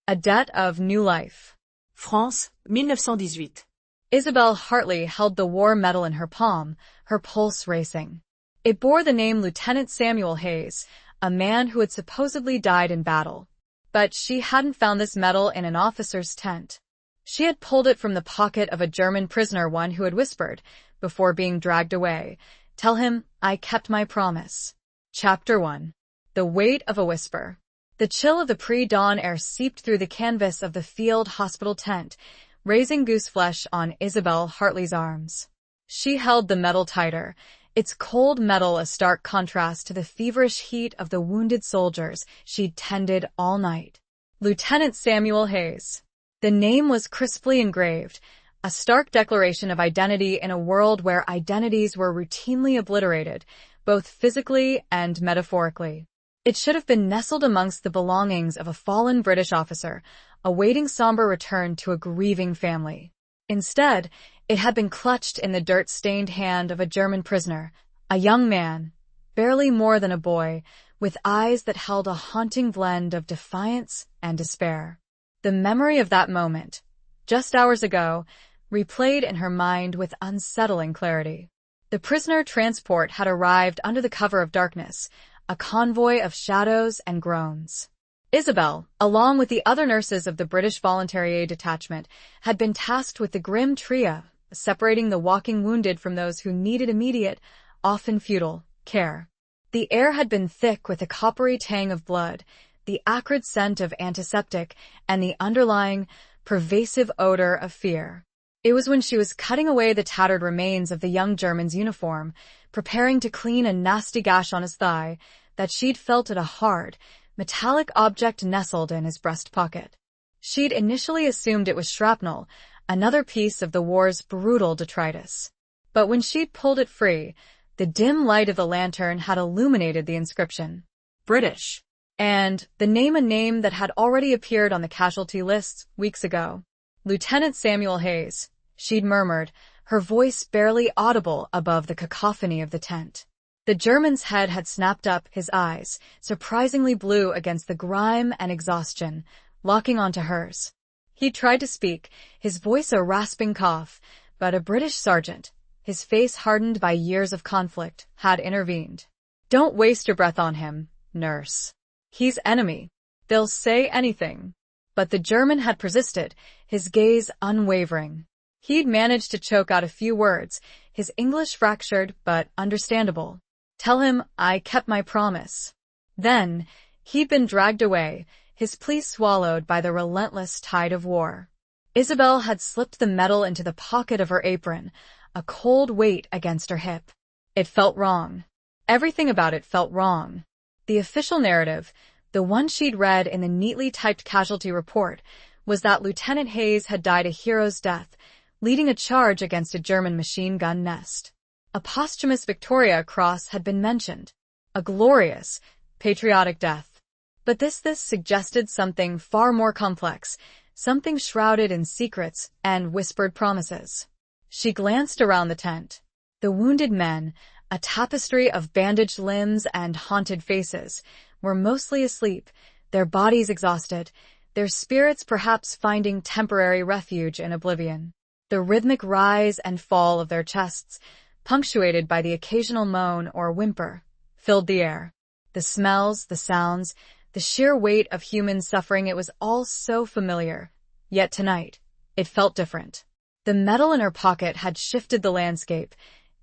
A debt of new life. France, 1918. Isabel Hartley held the war medal in her palm, her pulse racing. It bore the name Lieutenant Samuel Hayes, a man who had supposedly died in battle. But she hadn't found this medal in an officer's tent. She had pulled it from the pocket of a German prisoner, one who had whispered, before being dragged away, "Tell him I kept my promise." Chapter 1. The Weight of a Whisper. The chill of the pre-dawn air seeped through the canvas of the field hospital tent, raising gooseflesh on Isabel Hartley's arms. She held the medal tighter, its cold metal a stark contrast to the feverish heat of the wounded soldiers she'd tended all night. Lieutenant Samuel Hayes. The name was crisply engraved, a stark declaration of identity in a world where identities were routinely obliterated, both physically and metaphorically. It should have been nestled amongst the belongings of a fallen British officer, awaiting somber return to a grieving family. Instead, it had been clutched in the dirt-stained hand of a German prisoner, a young man, barely more than a boy, with eyes that held a haunting blend of defiance and despair. The memory of that moment, just hours ago, replayed in her mind with unsettling clarity. The prisoner transport had arrived under the cover of darkness, a convoy of shadows and groans. Isabel, along with the other nurses of the British Voluntary Aid Detachment, had been tasked with the grim tria, separating the walking wounded from those who needed immediate, often futile, care. The air had been thick with a coppery tang of blood, the acrid scent of antiseptic, and the underlying, pervasive odor of fear. It was when she was cutting away the tattered remains of the young German's uniform, preparing to clean a nasty gash on his thigh, that she'd felt it a hard, metallic object nestled in his breast pocket. She'd initially assumed it was shrapnel, another piece of the war's brutal detritus. But when she'd pulled it free, the dim light of the lantern had illuminated the inscription. British. And a name that had already appeared on the casualty lists weeks ago. Lieutenant Samuel Hayes, she'd murmured, her voice barely audible above the cacophony of the tent. The German's head had snapped up, his eyes, surprisingly blue against the grime and exhaustion, locking onto hers. He tried to speak, his voice a rasping cough, but a British sergeant, his face hardened by years of conflict, had intervened. "Don't waste your breath on him, nurse. He's enemy. They'll say anything." But the German had persisted, his gaze unwavering. He'd managed to choke out a few words, his English fractured but understandable. "Tell him I kept my promise." Then, he'd been dragged away, his plea swallowed by the relentless tide of war. Isabel had slipped the medal into the pocket of her apron, a cold weight against her hip. It felt wrong. Everything about it felt wrong. The official narrative, the one she'd read in the neatly typed casualty report, was that Lieutenant Hayes had died a hero's death, leading a charge against a German machine gun nest. A posthumous Victoria Cross had been mentioned. A glorious, patriotic death. But this suggested something far more complex, something shrouded in secrets and whispered promises. She glanced around the tent. The wounded men, a tapestry of bandaged limbs and haunted faces, were mostly asleep, their bodies exhausted, their spirits perhaps finding temporary refuge in oblivion. The rhythmic rise and fall of their chests, punctuated by the occasional moan or whimper, filled the air. The smells, the sounds, the sheer weight of human suffering, it was all so familiar. Yet tonight, it felt different. The metal in her pocket had shifted the landscape,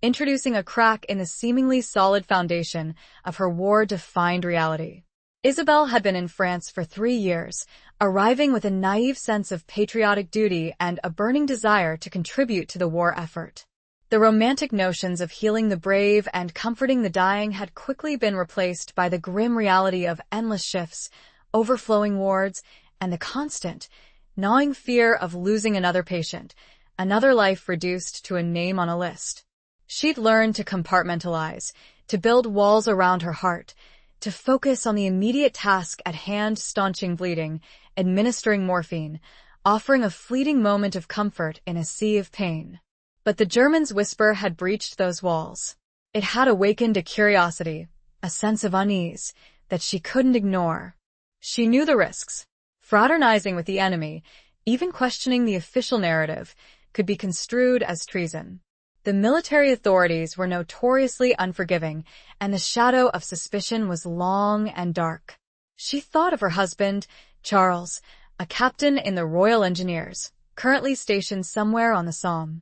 introducing a crack in the seemingly solid foundation of her war-defined reality. Isabel had been in France for 3 years, arriving with a naive sense of patriotic duty and a burning desire to contribute to the war effort. The romantic notions of healing the brave and comforting the dying had quickly been replaced by the grim reality of endless shifts, overflowing wards, and the constant, gnawing fear of losing another patient, another life reduced to a name on a list. She'd learned to compartmentalize, to build walls around her heart, to focus on the immediate task at hand, staunching bleeding, administering morphine, offering a fleeting moment of comfort in a sea of pain. But the German's whisper had breached those walls. It had awakened a curiosity, a sense of unease, that she couldn't ignore. She knew the risks. Fraternizing with the enemy, even questioning the official narrative, could be construed as treason. The military authorities were notoriously unforgiving, and the shadow of suspicion was long and dark. She thought of her husband, Charles, a captain in the Royal Engineers, currently stationed somewhere on the Somme.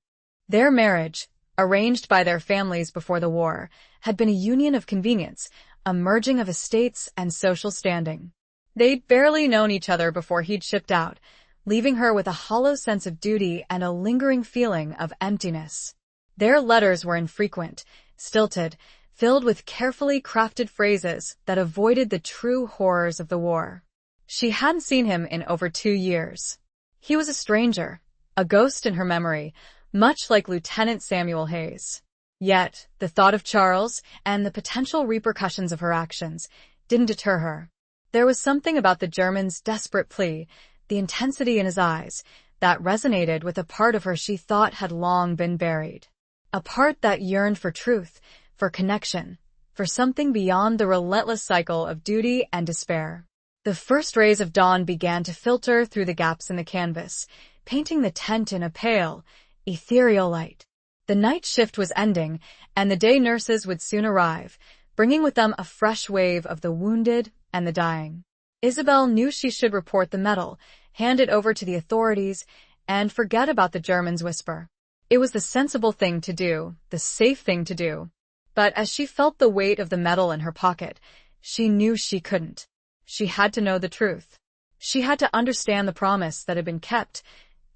Their marriage, arranged by their families before the war, had been a union of convenience, a merging of estates and social standing. They'd barely known each other before he'd shipped out, leaving her with a hollow sense of duty and a lingering feeling of emptiness. Their letters were infrequent, stilted, filled with carefully crafted phrases that avoided the true horrors of the war. She hadn't seen him in over 2 years. He was a stranger, a ghost in her memory, much like Lieutenant Samuel Hayes. Yet, the thought of Charles and the potential repercussions of her actions didn't deter her. There was something about the German's desperate plea, the intensity in his eyes, that resonated with a part of her she thought had long been buried. A part that yearned for truth, for connection, for something beyond the relentless cycle of duty and despair. The first rays of dawn began to filter through the gaps in the canvas, painting the tent in a pale, ethereal light. The night shift was ending, and the day nurses would soon arrive, bringing with them a fresh wave of the wounded and the dying. Isabel knew she should report the medal, hand it over to the authorities, and forget about the German's whisper. It was the sensible thing to do, the safe thing to do. But as she felt the weight of the medal in her pocket, she knew she couldn't. She had to know the truth. She had to understand the promise that had been kept,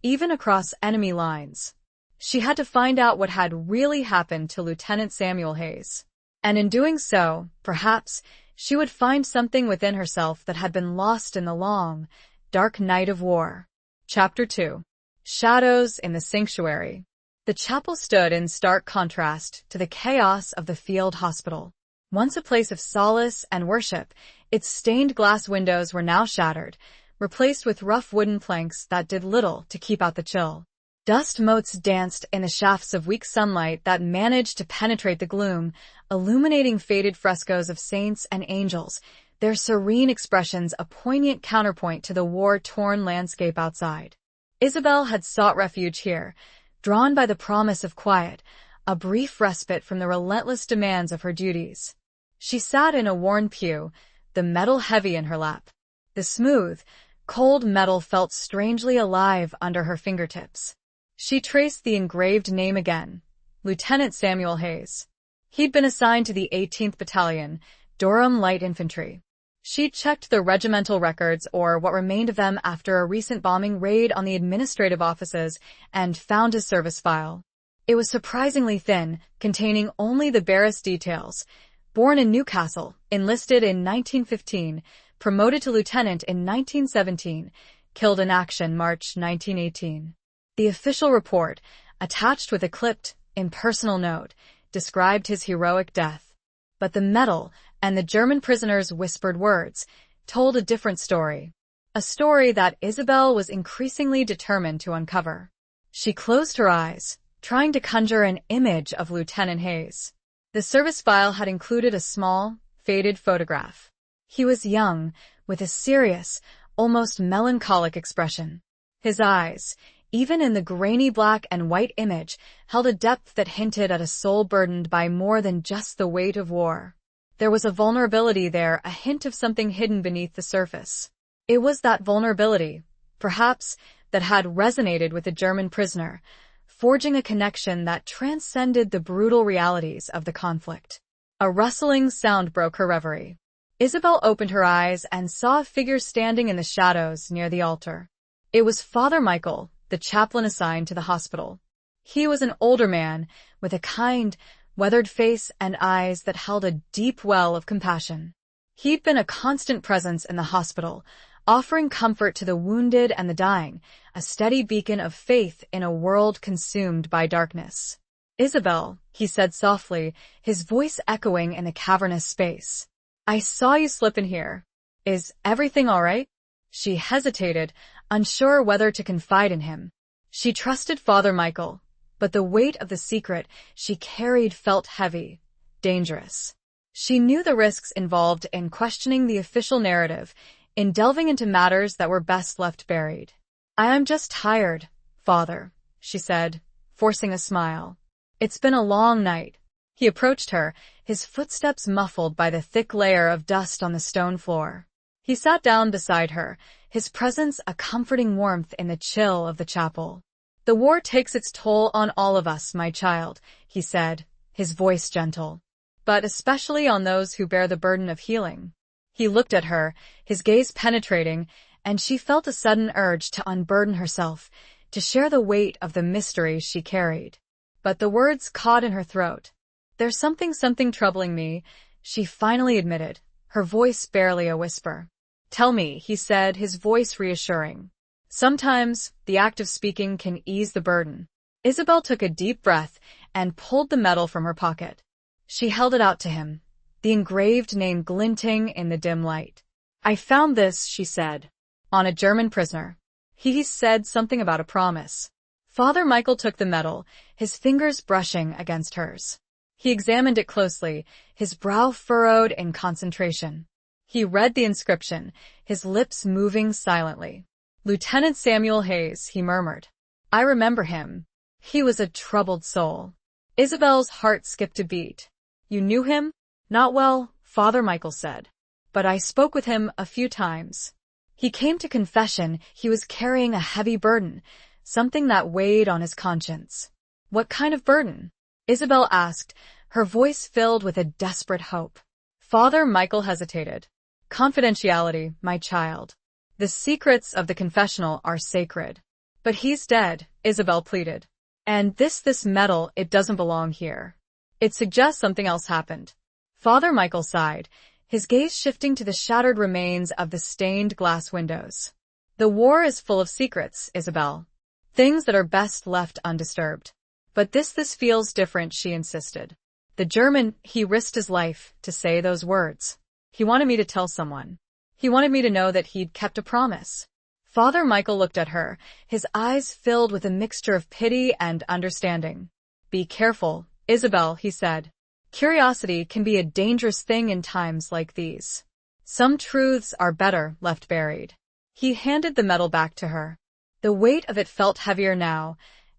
even across enemy lines. She had to find out what had really happened to Lieutenant Samuel Hayes. And in doing so, perhaps, she would find something within herself that had been lost in the long, dark night of war. Chapter 2. Shadows in the Sanctuary. The chapel stood in stark contrast to the chaos of the field hospital. Once a place of solace and worship, its stained glass windows were now shattered, replaced with rough wooden planks that did little to keep out the chill. Dust motes danced in the shafts of weak sunlight that managed to penetrate the gloom, illuminating faded frescoes of saints and angels, their serene expressions a poignant counterpoint to the war-torn landscape outside. Isabel had sought refuge here, drawn by the promise of quiet, a brief respite from the relentless demands of her duties. She sat in a worn pew, the medal heavy in her lap. The smooth, cold metal felt strangely alive under her fingertips. She traced the engraved name again, Lieutenant Samuel Hayes. He'd been assigned to the 18th Battalion, Durham Light Infantry. She'd checked the regimental records, or what remained of them, after a recent bombing raid on the administrative offices, and found his service file. It was surprisingly thin, containing only the barest details. Born in Newcastle, enlisted in 1915, promoted to lieutenant in 1917, killed in action March 1918. The official report, attached with a clipped, impersonal note, described his heroic death. But the medal and the German prisoner's whispered words told a different story. A story that Isabel was increasingly determined to uncover. She closed her eyes, trying to conjure an image of Lieutenant Hayes. The service file had included a small, faded photograph. He was young, with a serious, almost melancholic expression. His eyes, even in the grainy black and white image, held a depth that hinted at a soul burdened by more than just the weight of war. There was a vulnerability there, a hint of something hidden beneath the surface. It was that vulnerability, perhaps, that had resonated with the German prisoner, forging a connection that transcended the brutal realities of the conflict. A rustling sound broke her reverie. Isabel opened her eyes and saw a figure standing in the shadows near the altar. It was Father Michael, the chaplain assigned to the hospital. He was an older man, with a kind, weathered face and eyes that held a deep well of compassion. He'd been a constant presence in the hospital, offering comfort to the wounded and the dying, a steady beacon of faith in a world consumed by darkness. "Isabel," he said softly, his voice echoing in the cavernous space. "I saw you slip in here. Is everything all right?" She hesitated, unsure whether to confide in him. She trusted Father Michael, but the weight of the secret she carried felt heavy, dangerous. She knew the risks involved in questioning the official narrative, in delving into matters that were best left buried. "I am just tired, Father," she said, forcing a smile. "It's been a long night." He approached her, his footsteps muffled by the thick layer of dust on the stone floor. He sat down beside her, his presence a comforting warmth in the chill of the chapel. "The war takes its toll on all of us, my child," he said, his voice gentle, "but especially on those who bear the burden of healing." He looked at her, his gaze penetrating, and she felt a sudden urge to unburden herself, to share the weight of the mystery she carried. But the words caught in her throat. "There's something troubling me," she finally admitted, her voice barely a whisper. "Tell me," he said, his voice reassuring. "Sometimes the act of speaking can ease the burden." Isabel took a deep breath and pulled the medal from her pocket. She held it out to him, the engraved name glinting in the dim light. "I found this," she said, "on a German prisoner. He said something about a promise." Father Michael took the medal, his fingers brushing against hers. He examined it closely, his brow furrowed in concentration. He read the inscription, his lips moving silently. "Lieutenant Samuel Hayes," he murmured. "I remember him. He was a troubled soul." Isabel's heart skipped a beat. "You knew him?" "Not well," Father Michael said. "But I spoke with him a few times. He came to confession he was carrying a heavy burden, something that weighed on his conscience." "What kind of burden?" Isabel asked, her voice filled with a desperate hope. Father Michael hesitated. "Confidentiality, my child. The secrets of the confessional are sacred." "But he's dead," Isabel pleaded. "And this medal, it doesn't belong here. It suggests something else happened." Father Michael sighed, his gaze shifting to the shattered remains of the stained glass windows. "The war is full of secrets, Isabel. Things that are best left undisturbed. But this feels different," she insisted. "The German, he risked his life to say those words. He wanted me to tell someone. He wanted me to know that he'd kept a promise." Father Michael looked at her, his eyes filled with a mixture of pity and understanding. "Be careful, Isabel," he said. "Curiosity can be a dangerous thing in times like these. Some truths are better left buried." He handed the medal back to her. The weight of it felt heavier now,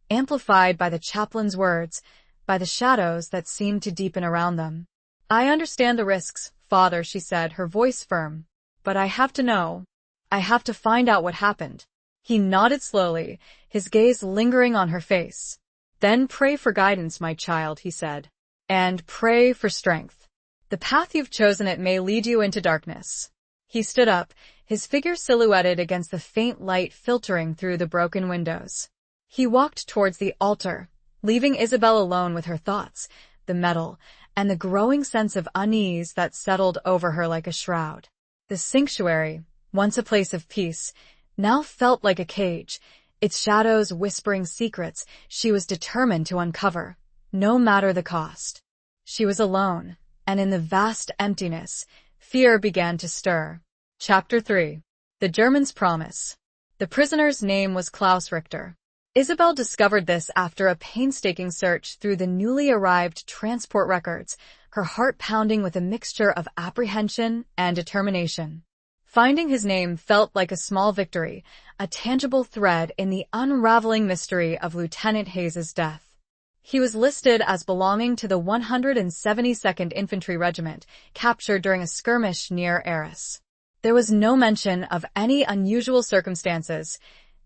amplified by the chaplain's words, by the shadows that seemed to deepen around them. "I understand the risks, Father," she said, her voice firm. "But I have to know. I have to find out what happened." He nodded slowly, his gaze lingering on her face. "Then pray for guidance, my child," he said. "And pray for strength. The path you've chosen, it may lead you into darkness." He stood up, his figure silhouetted against the faint light filtering through the broken windows. He walked towards the altar, leaving Isabel alone with her thoughts, the medal, and the growing sense of unease that settled over her like a shroud. The sanctuary, once a place of peace, now felt like a cage, its shadows whispering secrets she was determined to uncover, no matter the cost. She was alone, and in the vast emptiness, fear began to stir. Chapter 3. The German's Promise. The prisoner's name was Klaus Richter. Isabel discovered this after a painstaking search through the newly arrived transport records, her heart pounding with a mixture of apprehension and determination. Finding his name felt like a small victory, a tangible thread in the unraveling mystery of Lieutenant Hayes's death. He was listed as belonging to the 172nd Infantry Regiment, captured during a skirmish near Arras. There was no mention of any unusual circumstances,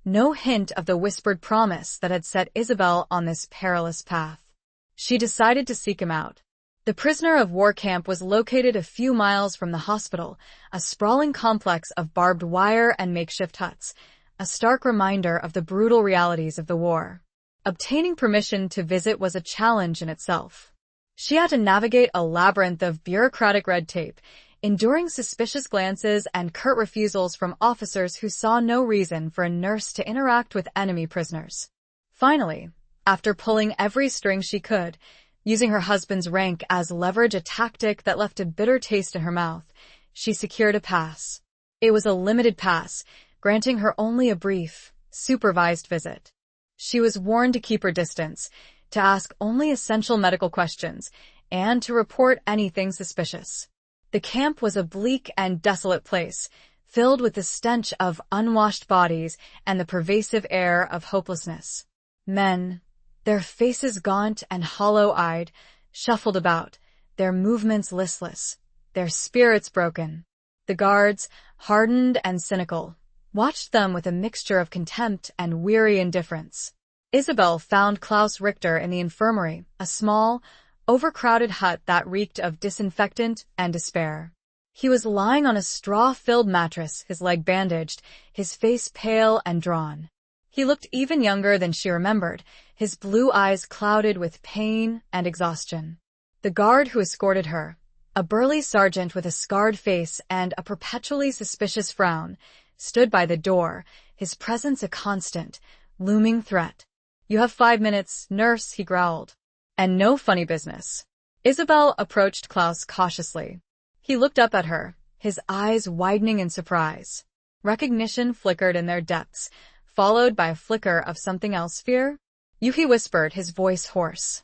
no hint of the whispered promise that had set Isabel on this perilous path. She decided to seek him out. The prisoner of war camp was located a few miles from the hospital, a sprawling complex of barbed wire and makeshift huts, a stark reminder of the brutal realities of the war. Obtaining permission to visit was a challenge in itself. She had to navigate a labyrinth of bureaucratic red tape, enduring suspicious glances and curt refusals from officers who saw no reason for a nurse to interact with enemy prisoners. Finally, after pulling every string she could, using her husband's rank as leverage, a tactic that left a bitter taste in her mouth, she secured a pass. It was a limited pass, granting her only a brief, supervised visit. She was warned to keep her distance, to ask only essential medical questions, and to report anything suspicious. The camp was a bleak and desolate place, filled with the stench of unwashed bodies and the pervasive air of hopelessness. Men, their faces gaunt and hollow-eyed, shuffled about, their movements listless, their spirits broken. The guards, hardened and cynical, watched them with a mixture of contempt and weary indifference. Isabel found Klaus Richter in the infirmary, a small, overcrowded hut that reeked of disinfectant and despair. He was lying on a straw-filled mattress, his leg bandaged, his face pale and drawn. He looked even younger than she remembered, his blue eyes clouded with pain and exhaustion. The guard who escorted her, a burly sergeant with a scarred face and a perpetually suspicious frown, stood by the door, his presence a constant, looming threat. "You have 5 minutes, nurse," he growled. "And no funny business." Isabel approached Klaus cautiously. He looked up at her, his eyes widening in surprise. Recognition flickered in their depths, followed by a flicker of something else. "Fear?" "You," he whispered, his voice hoarse.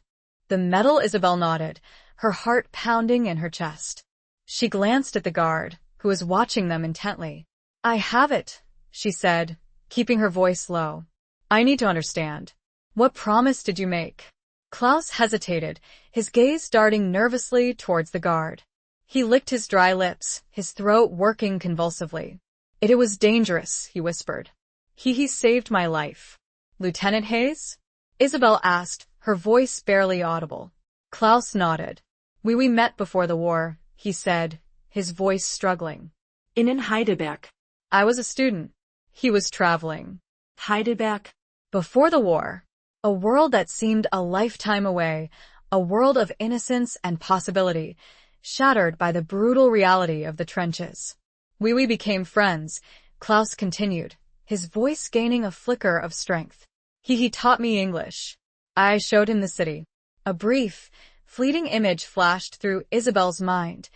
The metal Isabel nodded, her heart pounding in her chest. She glanced at the guard, who was watching them intently. "I have it," she said, keeping her voice low. "I need to understand. What promise did you make?" Klaus hesitated, his gaze darting nervously towards the guard. He licked his dry lips, his throat working convulsively. It was dangerous," he whispered. He saved my life." "Lieutenant Hayes?" Isabel asked, her voice barely audible. Klaus nodded. We met before the war," he said, his voice struggling. In Heidelberg. "I was a student. He was traveling." Heidelberg. Before the war. A world that seemed a lifetime away, a world of innocence and possibility, shattered by the brutal reality of the trenches. We became friends," Klaus continued, his voice gaining a flicker of strength. He taught me English. I showed him the city. A brief, fleeting image flashed through Isabel's mind.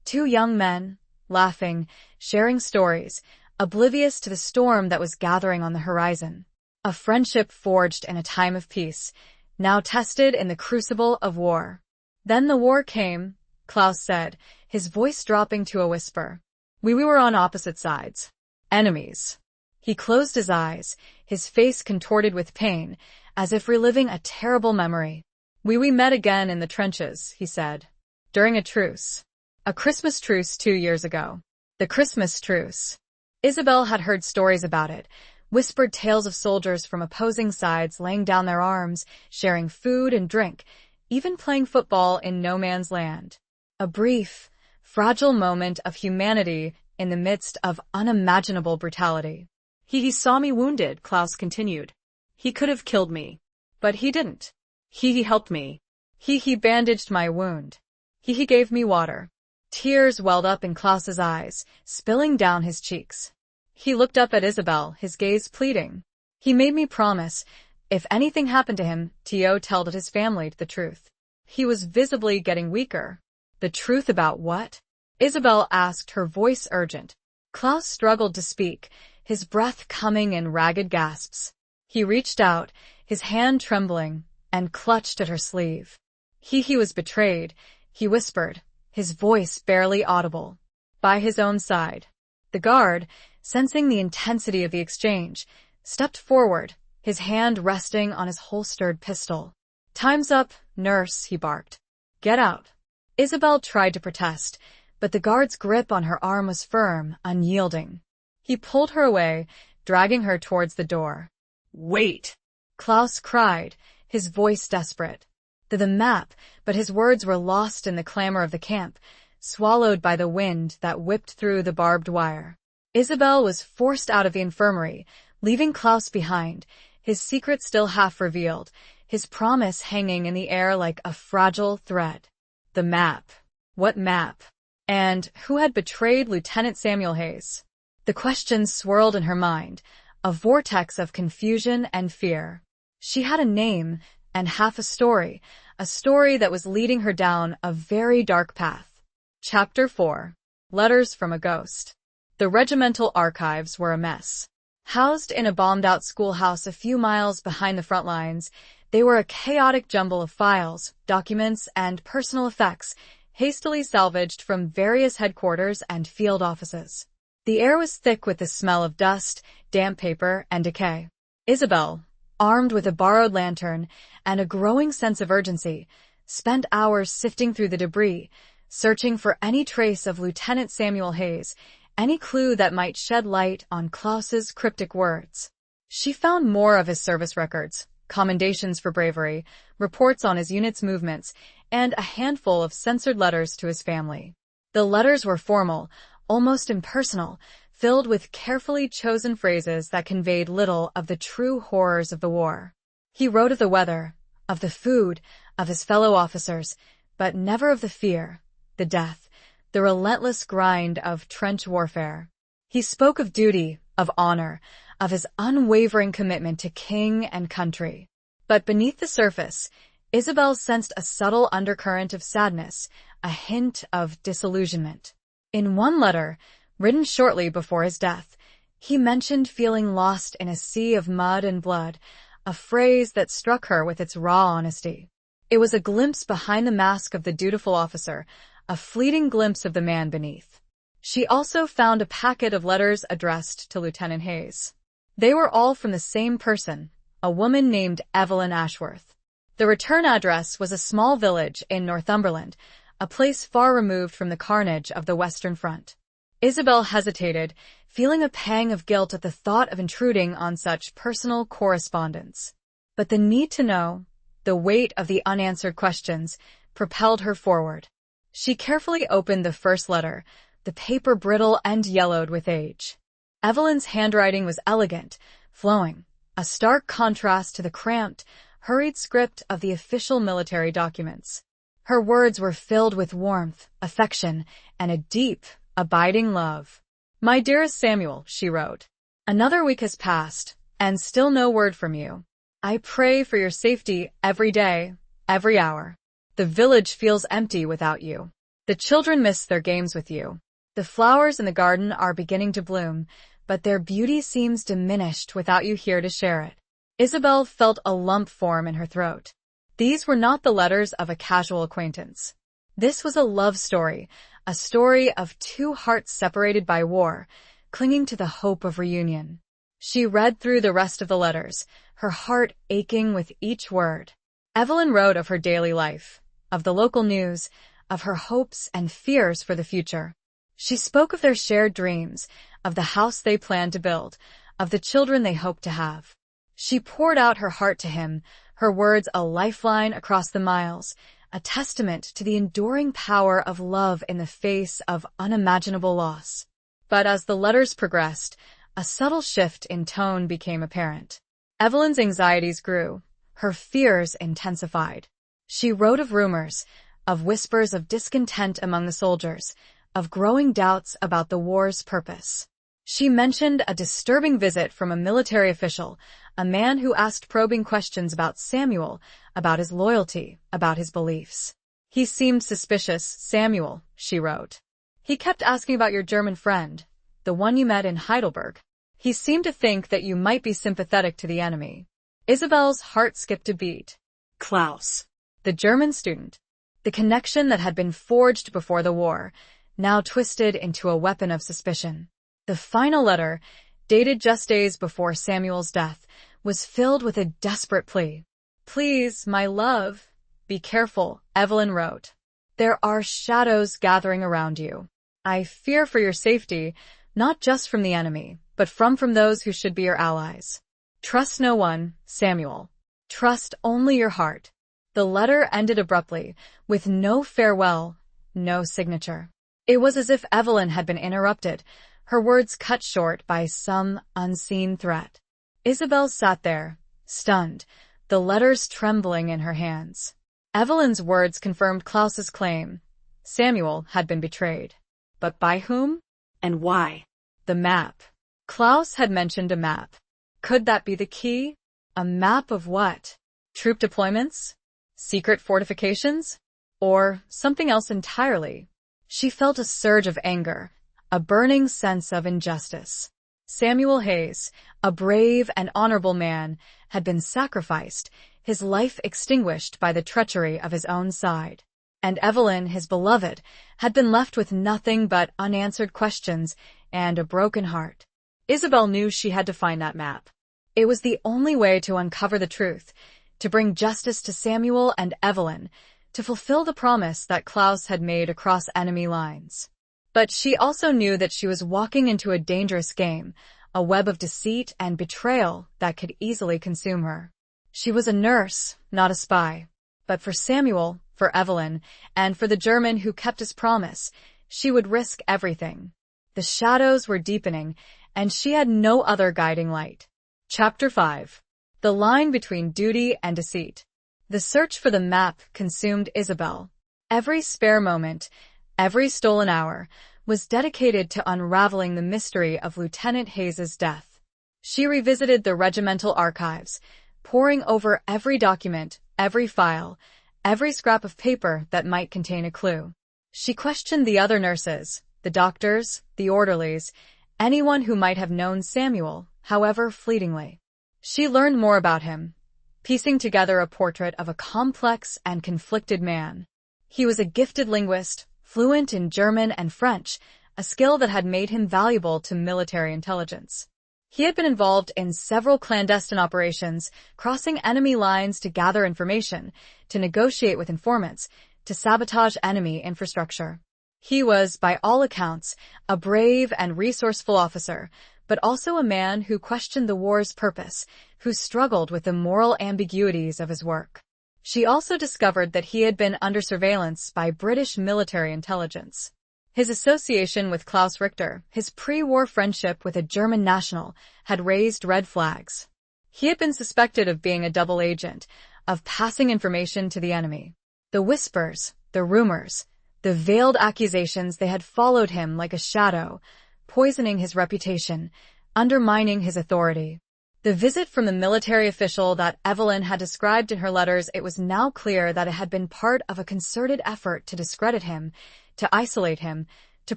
2 young men, laughing, sharing stories, oblivious to the storm that was gathering on the horizon. A friendship forged in a time of peace, now tested in the crucible of war. Then the war came, Klaus said, his voice dropping to a whisper. We were on opposite sides. Enemies. He closed his eyes, his face contorted with pain, as if reliving a terrible memory. We met again in the trenches, he said. During a truce. A Christmas truce 2 years ago. The Christmas truce. Isabel had heard stories about it, whispered tales of soldiers from opposing sides laying down their arms, sharing food and drink, even playing football in no man's land. A brief, fragile moment of humanity in the midst of unimaginable brutality. He saw me wounded, Klaus continued. He could have killed me. But he didn't. He helped me. He bandaged my wound. He gave me water. Tears welled up in Klaus's eyes, spilling down his cheeks. He looked up at Isabel, his gaze pleading. He made me promise, if anything happened to him, to tell his family the truth. He was visibly getting weaker. The truth about what? Isabel asked, her voice urgent. Klaus struggled to speak, his breath coming in ragged gasps. He reached out, his hand trembling, and clutched at her sleeve. He was betrayed, he whispered, his voice barely audible. By his own side. The guard, sensing the intensity of the exchange, stepped forward, his hand resting on his holstered pistol. Time's up, nurse, he barked. Get out. Isabel tried to protest, but the guard's grip on her arm was firm, unyielding. He pulled her away, dragging her towards the door. Wait! Klaus cried, his voice desperate. The map, but his words were lost in the clamor of the camp, swallowed by the wind that whipped through the barbed wire. Isabel was forced out of the infirmary, leaving Klaus behind, his secret still half revealed, his promise hanging in the air like a fragile thread. The map. What map? And who had betrayed Lieutenant Samuel Hayes? The questions swirled in her mind, a vortex of confusion and fear. She had a name and half a story that was leading her down a very dark path. Chapter 4. Letters from a Ghost. The regimental archives were a mess. Housed in a bombed-out schoolhouse a few miles behind the front lines, they were a chaotic jumble of files, documents, and personal effects, hastily salvaged from various headquarters and field offices. The air was thick with the smell of dust, damp paper, and decay. Isabel, armed with a borrowed lantern and a growing sense of urgency, spent hours sifting through the debris, searching for any trace of Lieutenant Samuel Hayes, any clue that might shed light on Klaus's cryptic words. She found more of his service records, commendations for bravery, reports on his unit's movements, and a handful of censored letters to his family. The letters were formal, almost impersonal, filled with carefully chosen phrases that conveyed little of the true horrors of the war. He wrote of the weather, of the food, of his fellow officers, but never of the fear, the death, the relentless grind of trench warfare. He spoke of duty, of honor, of his unwavering commitment to king and country. But beneath the surface, Isabel sensed a subtle undercurrent of sadness, a hint of disillusionment. In one letter, written shortly before his death, he mentioned feeling lost in a sea of mud and blood, a phrase that struck her with its raw honesty. It was a glimpse behind the mask of the dutiful officer, a fleeting glimpse of the man beneath. She also found a packet of letters addressed to Lieutenant Hayes. They were all from the same person, a woman named Evelyn Ashworth. The return address was a small village in Northumberland, a place far removed from the carnage of the Western Front. Isabel hesitated, feeling a pang of guilt at the thought of intruding on such personal correspondence. But the need to know, the weight of the unanswered questions, propelled her forward. She carefully opened the first letter, the paper brittle and yellowed with age. Evelyn's handwriting was elegant, flowing, a stark contrast to the cramped, hurried script of the official military documents. Her words were filled with warmth, affection, and a deep, abiding love. "My dearest Samuel," she wrote, "another week has passed, and still no word from you. I pray for your safety every day, every hour. The village feels empty without you. The children miss their games with you. The flowers in the garden are beginning to bloom, but their beauty seems diminished without you here to share it." Isabel felt a lump form in her throat. These were not the letters of a casual acquaintance. This was a love story, a story of two hearts separated by war, clinging to the hope of reunion. She read through the rest of the letters, her heart aching with each word. Evelyn wrote of her daily life, of the local news, of her hopes and fears for the future. She spoke of their shared dreams, of the house they planned to build, of the children they hoped to have. She poured out her heart to him, her words a lifeline across the miles, a testament to the enduring power of love in the face of unimaginable loss. But as the letters progressed, a subtle shift in tone became apparent. Evelyn's anxieties grew, her fears intensified. She wrote of rumors, of whispers of discontent among the soldiers, of growing doubts about the war's purpose. She mentioned a disturbing visit from a military official, a man who asked probing questions about Samuel, about his loyalty, about his beliefs. "He seemed suspicious, Samuel," she wrote. "He kept asking about your German friend, the one you met in Heidelberg. He seemed to think that you might be sympathetic to the enemy." Isabel's heart skipped a beat. Klaus. The German student. The connection that had been forged before the war, now twisted into a weapon of suspicion. The final letter, dated just days before Samuel's death, was filled with a desperate plea. "Please, my love, be careful," Evelyn wrote. "There are shadows gathering around you. I fear for your safety, not just from the enemy, but from those who should be your allies. Trust no one, Samuel. Trust only your heart." The letter ended abruptly, with no farewell, no signature. It was as if Evelyn had been interrupted, her words cut short by some unseen threat. Isabel sat there, stunned, the letters trembling in her hands. Evelyn's words confirmed Klaus's claim. Samuel had been betrayed. But by whom? And why? The map. Klaus had mentioned a map. Could that be the key? A map of what? Troop deployments? Secret fortifications? Or something else entirely? She felt a surge of anger, a burning sense of injustice. Samuel Hayes, a brave and honorable man, had been sacrificed, his life extinguished by the treachery of his own side. And Evelyn, his beloved, had been left with nothing but unanswered questions, and a broken heart. Isabel knew she had to find that map. It was the only way to uncover the truth, to bring justice to Samuel and Evelyn, to fulfill the promise that Klaus had made across enemy lines. But she also knew that she was walking into a dangerous game, a web of deceit and betrayal that could easily consume her. She was a nurse, not a spy. But for Samuel, for Evelyn, and for the German who kept his promise, she would risk everything. The shadows were deepening, and she had no other guiding light. Chapter 5. The line between duty and deceit. The search for the map consumed Isabel. Every spare moment, every stolen hour, was dedicated to unraveling the mystery of Lieutenant Hayes's death. She revisited the regimental archives, poring over every document, every file, every scrap of paper that might contain a clue. She questioned the other nurses, the doctors, the orderlies, anyone who might have known Samuel, however fleetingly. She learned more about him, piecing together a portrait of a complex and conflicted man. He was a gifted linguist, fluent in German and French, a skill that had made him valuable to military intelligence. He had been involved in several clandestine operations, crossing enemy lines to gather information, to negotiate with informants, to sabotage enemy infrastructure. He was, by all accounts, a brave and resourceful officer, but also a man who questioned the war's purpose, who struggled with the moral ambiguities of his work. She also discovered that he had been under surveillance by British military intelligence. His association with Klaus Richter, his pre-war friendship with a German national, had raised red flags. He had been suspected of being a double agent, of passing information to the enemy. The whispers, the rumors, the veiled accusations, they had followed him like a shadow, poisoning his reputation, undermining his authority. The visit from the military official that Evelyn had described in her letters, it was now clear that it had been part of a concerted effort to discredit him, to isolate him, to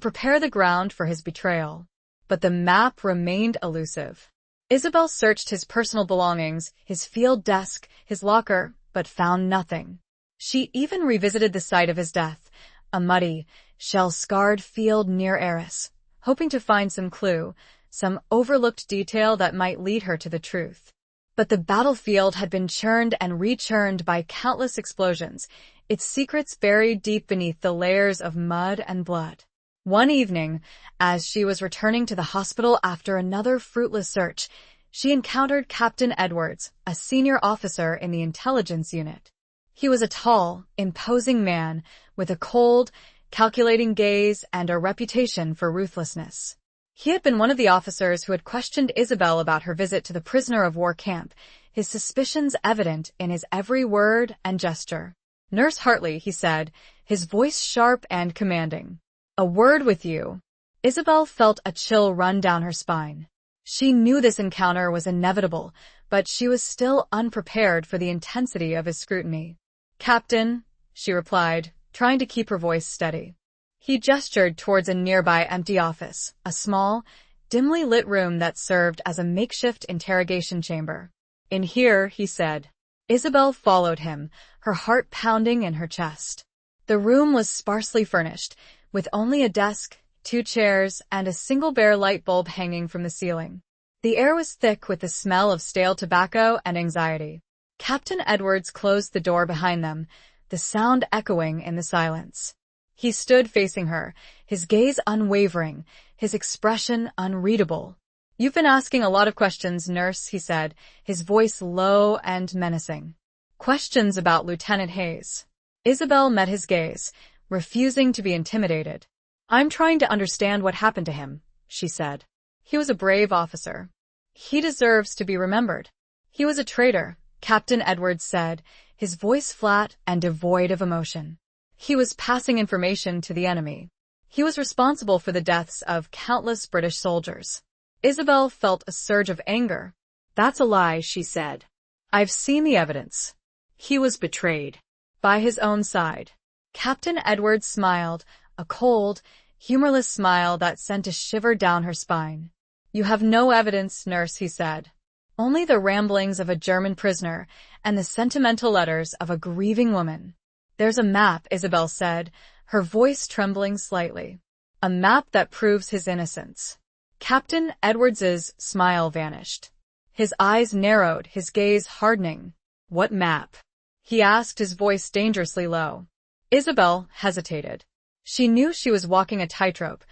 prepare the ground for his betrayal. But the map remained elusive. Isabel searched his personal belongings, his field desk, his locker, but found nothing. She even revisited the site of his death, a muddy, shell-scarred field near Arras, hoping to find some clue, some overlooked detail that might lead her to the truth. But the battlefield had been churned and rechurned by countless explosions, its secrets buried deep beneath the layers of mud and blood. One evening, as she was returning to the hospital after another fruitless search, she encountered Captain Edwards, a senior officer in the intelligence unit. He was a tall, imposing man with a cold, calculating gaze and a reputation for ruthlessness. He had been one of the officers who had questioned Isabel about her visit to the prisoner of war camp, his suspicions evident in his every word and gesture. "Nurse Hartley," he said, his voice sharp and commanding. "A word with you." Isabel felt a chill run down her spine. She knew this encounter was inevitable, but she was still unprepared for the intensity of his scrutiny. "Captain," she replied, trying to keep her voice steady. He gestured towards a nearby empty office, a small, dimly lit room that served as a makeshift interrogation chamber. "In here," he said. Isabel followed him, her heart pounding in her chest. The room was sparsely furnished, with only a desk, 2 chairs, and a single bare light bulb hanging from the ceiling. The air was thick with the smell of stale tobacco and anxiety. Captain Edwards closed the door behind them, the sound echoing in the silence. He stood facing her, his gaze unwavering, his expression unreadable. "You've been asking a lot of questions, nurse," he said, his voice low and menacing. "Questions about Lieutenant Hayes." Isabel met his gaze, refusing to be intimidated. "I'm trying to understand what happened to him," she said. "He was a brave officer. He deserves to be remembered." "He was a traitor," Captain Edwards said, his voice flat and devoid of emotion. "He was passing information to the enemy. He was responsible for the deaths of countless British soldiers." Isabel felt a surge of anger. "That's a lie," she said. "I've seen the evidence." "He was betrayed." "By his own side." Captain Edwards smiled, a cold, humorless smile that sent a shiver down her spine. "You have no evidence, nurse," he said. "Only the ramblings of a German prisoner and the sentimental letters of a grieving woman." "There's a map," Isabel said, her voice trembling slightly. "A map that proves his innocence." Captain Edwards's smile vanished. His eyes narrowed, his gaze hardening. "What map?" he asked, his voice dangerously low. Isabel hesitated. She knew she was walking a tightrope,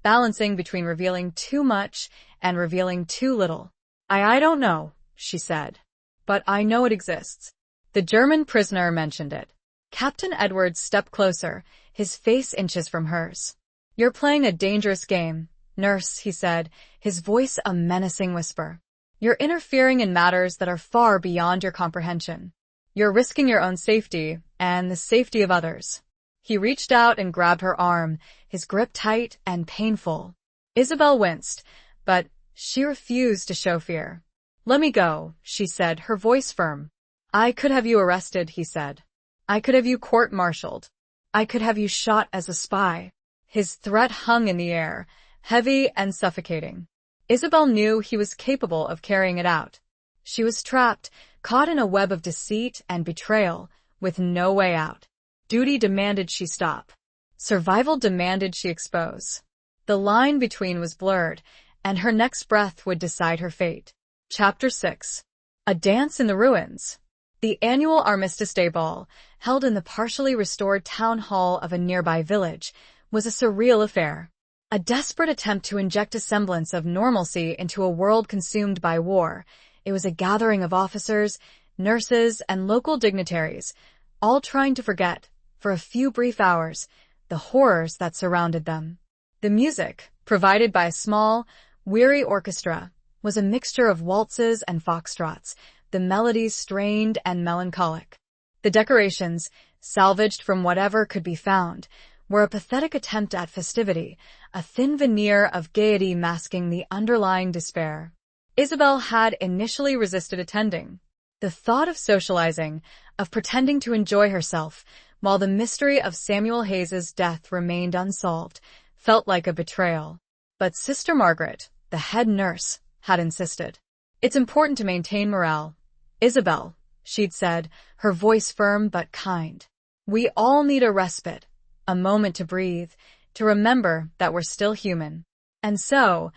balancing between revealing too much and revealing too little. I don't know," she said. "But I know it exists. The German prisoner mentioned it." Captain Edwards stepped closer, his face inches from hers. "You're playing a dangerous game, nurse," he said, his voice a menacing whisper. "You're interfering in matters that are far beyond your comprehension. You're risking your own safety and the safety of others." He reached out and grabbed her arm, his grip tight and painful. Isabel winced, but she refused to show fear. "Let me go," she said, her voice firm. "I could have you arrested," he said. "I could have you court-martialed. I could have you shot as a spy." His threat hung in the air, heavy and suffocating. Isabel knew he was capable of carrying it out. She was trapped, caught in a web of deceit and betrayal, with no way out. Duty demanded she stop. Survival demanded she expose. The line between was blurred, and her next breath would decide her fate. Chapter 6. A Dance in the Ruins. The annual Armistice Day Ball, held in the partially restored town hall of a nearby village, was a surreal affair. A desperate attempt to inject a semblance of normalcy into a world consumed by war. It was a gathering of officers, nurses, and local dignitaries, all trying to forget, for a few brief hours, the horrors that surrounded them. The music, provided by a small, weary orchestra, was a mixture of waltzes and foxtrots, the melodies strained and melancholic. The decorations, salvaged from whatever could be found, were a pathetic attempt at festivity, a thin veneer of gaiety masking the underlying despair. Isabel had initially resisted attending. The thought of socializing, of pretending to enjoy herself, while the mystery of Samuel Hayes's death remained unsolved, felt like a betrayal. But Sister Margaret, the head nurse, had insisted. "It's important to maintain morale. Isabel," she'd said, her voice firm but kind. "We all need a respite, a moment to breathe, to remember that we're still human." And so,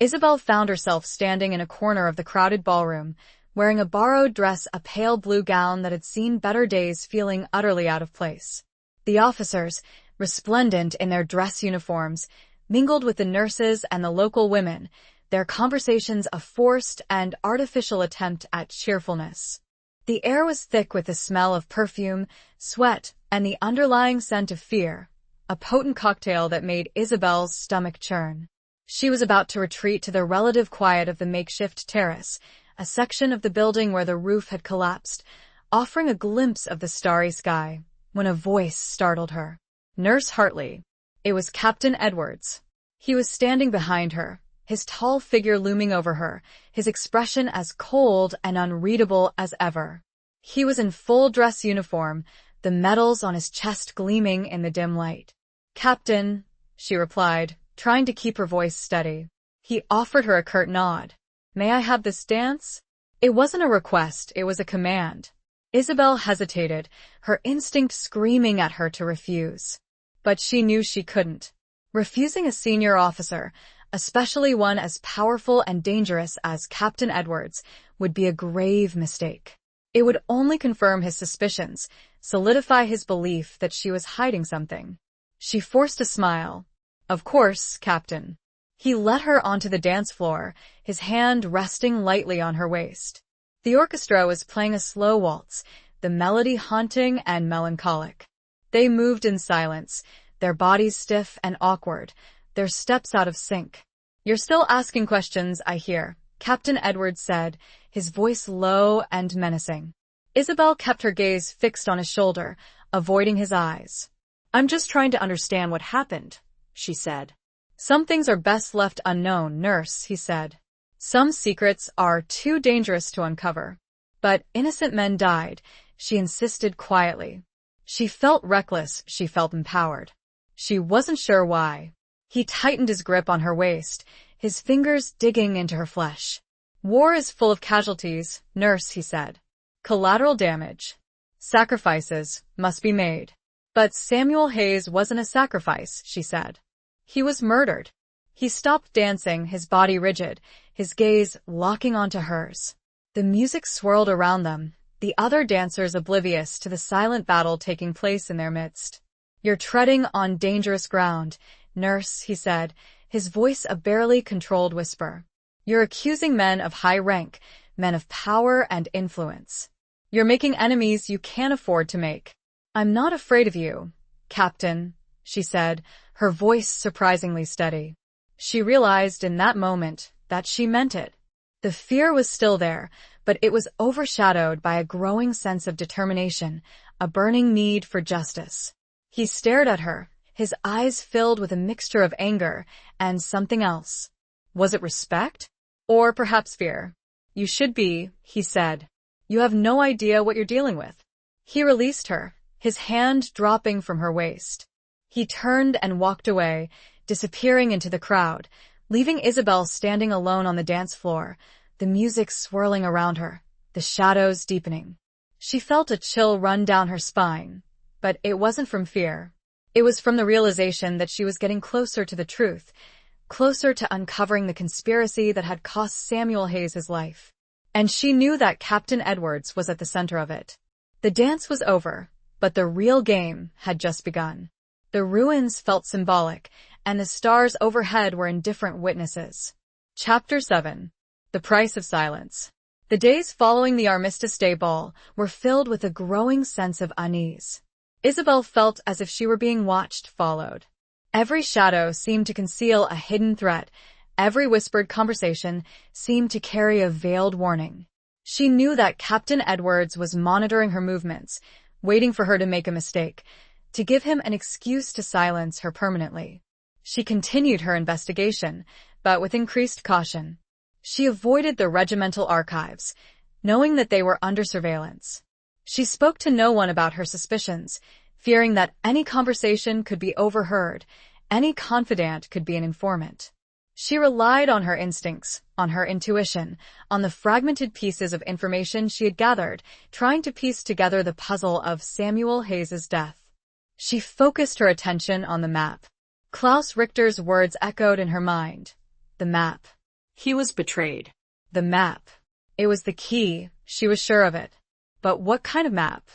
Isabel found herself standing in a corner of the crowded ballroom, wearing a borrowed dress, a pale blue gown that had seen better days, feeling utterly out of place. The officers, resplendent in their dress uniforms, mingled with the nurses and the local women, their conversations a forced and artificial attempt at cheerfulness. The air was thick with the smell of perfume, sweat, and the underlying scent of fear, a potent cocktail that made Isabel's stomach churn. She was about to retreat to the relative quiet of the makeshift terrace, a section of the building where the roof had collapsed, offering a glimpse of the starry sky, when a voice startled her. Nurse Hartley. It was Captain Edwards. He was standing behind her, his tall figure looming over her, his expression as cold and unreadable as ever. He was in full dress uniform, the medals on his chest gleaming in the dim light. "Captain," she replied, trying to keep her voice steady. He offered her a curt nod. "May I have this dance?" It wasn't a request, it was a command. Isabel hesitated, her instinct screaming at her to refuse. But she knew she couldn't. Refusing a senior officer, especially one as powerful and dangerous as Captain Edwards, would be a grave mistake. It would only confirm his suspicions, solidify his belief that she was hiding something. She forced a smile. "Of course, Captain." He led her onto the dance floor, his hand resting lightly on her waist. The orchestra was playing a slow waltz, the melody haunting and melancholic. They moved in silence, their bodies stiff and awkward, their steps out of sync. "You're still asking questions, I hear," Captain Edwards said, his voice low and menacing. Isabel kept her gaze fixed on his shoulder, avoiding his eyes. "I'm just trying to understand what happened," she said. "Some things are best left unknown, nurse," he said. "Some secrets are too dangerous to uncover." "But innocent men died," she insisted quietly. She felt reckless, she felt empowered. She wasn't sure why. He tightened his grip on her waist, his fingers digging into her flesh. "War is full of casualties, nurse," he said. "Collateral damage. Sacrifices must be made." "But Samuel Hayes wasn't a sacrifice," she said. "He was murdered." He stopped dancing, his body rigid, his gaze locking onto hers. The music swirled around them, the other dancers oblivious to the silent battle taking place in their midst. "You're treading on dangerous ground, nurse," he said, his voice a barely controlled whisper. "You're accusing men of high rank, men of power and influence. You're making enemies you can't afford to make." "I'm not afraid of you, Captain," she said, her voice surprisingly steady. She realized in that moment that she meant it. The fear was still there, but it was overshadowed by a growing sense of determination, a burning need for justice. He stared at her, his eyes filled with a mixture of anger and something else. Was it respect? Or perhaps fear? "You should be," he said. "You have no idea what you're dealing with." He released her, his hand dropping from her waist. He turned and walked away, disappearing into the crowd, leaving Isabel standing alone on the dance floor, the music swirling around her, the shadows deepening. She felt a chill run down her spine, but it wasn't from fear. It was from the realization that she was getting closer to the truth, closer to uncovering the conspiracy that had cost Samuel Hayes his life. And she knew that Captain Edwards was at the center of it. The dance was over, but the real game had just begun. The ruins felt symbolic, and the stars overhead were indifferent witnesses. Chapter 7. The Price of Silence. The days following the Armistice Day ball were filled with a growing sense of unease. Isabel felt as if she were being watched, followed. Every shadow seemed to conceal a hidden threat. Every whispered conversation seemed to carry a veiled warning. She knew that Captain Edwards was monitoring her movements, waiting for her to make a mistake, to give him an excuse to silence her permanently. She continued her investigation, but with increased caution. She avoided the regimental archives, knowing that they were under surveillance. She spoke to no one about her suspicions, fearing that any conversation could be overheard, any confidant could be an informant. She relied on her instincts, on her intuition, on the fragmented pieces of information she had gathered, trying to piece together the puzzle of Samuel Hayes's death. She focused her attention on the map. Klaus Richter's words echoed in her mind. The map. He was betrayed. The map. It was the key, she was sure of it. But what kind of map?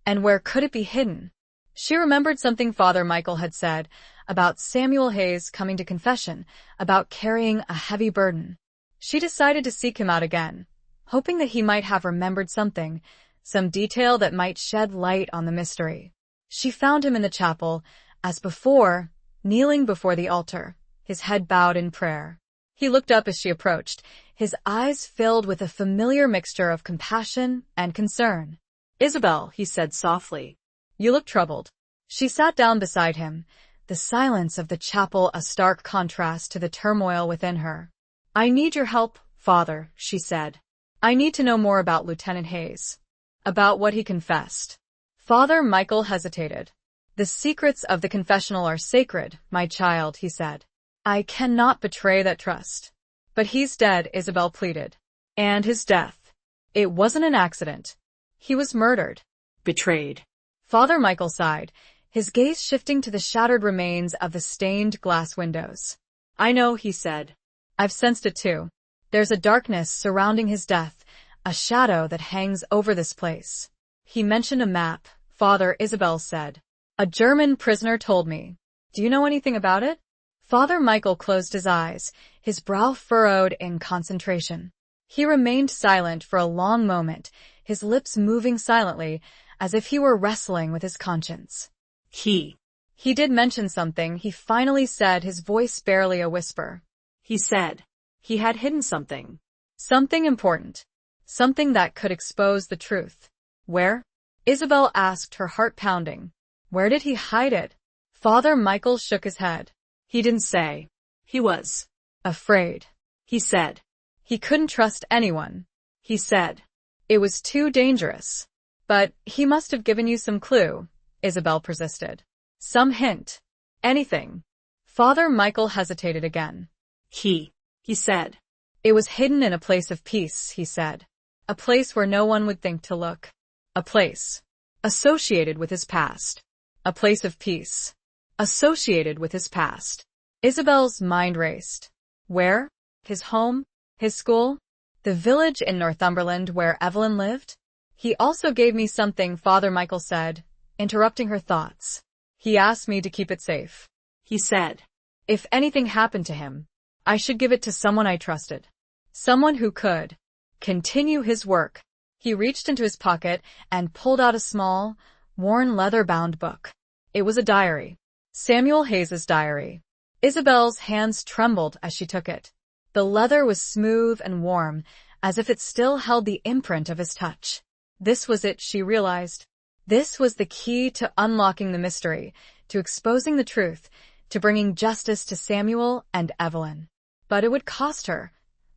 And where could it be hidden? She remembered something Father Michael had said about Samuel Hayes coming to confession, about carrying a heavy burden. She decided to seek him out again, hoping that he might have remembered something, some detail that might shed light on the mystery. She found him in the chapel, as before, kneeling before the altar, his head bowed in prayer. He looked up as she approached, his eyes filled with a familiar mixture of compassion and concern. "Isabel," he said softly. "You look troubled." She sat down beside him, the silence of the chapel a stark contrast to the turmoil within her. "I need your help, Father," she said. "I need to know more about Lieutenant Hayes. About what he confessed." Father Michael hesitated. "The secrets of the confessional are sacred, my child," he said. "I cannot betray that trust." "But he's dead," Isabel pleaded. "And his death. It wasn't an accident. He was murdered." "Betrayed." Father Michael sighed, his gaze shifting to the shattered remains of the stained glass windows. "I know," he said. "I've sensed it too. There's a darkness surrounding his death, a shadow that hangs over this place." "He mentioned a map," Father Isabel said. "A German prisoner told me. Do you know anything about it?" Father Michael closed his eyes, his brow furrowed in concentration. He remained silent for a long moment, his lips moving silently, as if he were wrestling with his conscience. He did mention something," he finally said, his voice barely a whisper. He said he had hidden something. Something important. Something that could expose the truth. Where? Isabel asked, her heart pounding. Where did he hide it? Father Michael shook his head. He didn't say. He was afraid. He said he couldn't trust anyone. He said it was too dangerous. But he must have given you some clue, Isabel persisted. Some hint. Anything. Father Michael hesitated again. He said. It was hidden in a place of peace, he said. A place where no one would think to look. A place associated with his past. A place of peace associated with his past. Isabel's mind raced. Where? His home? His school? The village in Northumberland where Evelyn lived? He also gave me something, Father Michael said, interrupting her thoughts. He asked me to keep it safe. He said. If anything happened to him, I should give it to someone I trusted. Someone who could continue his work. He reached into his pocket and pulled out a small, worn leather-bound book. It was a diary. Samuel Hayes's diary. Isabel's hands trembled as she took it. The leather was smooth and warm, as if it still held the imprint of his touch. This was it, she realized. This was the key to unlocking the mystery, to exposing the truth, to bringing justice to Samuel and Evelyn. But it would cost her.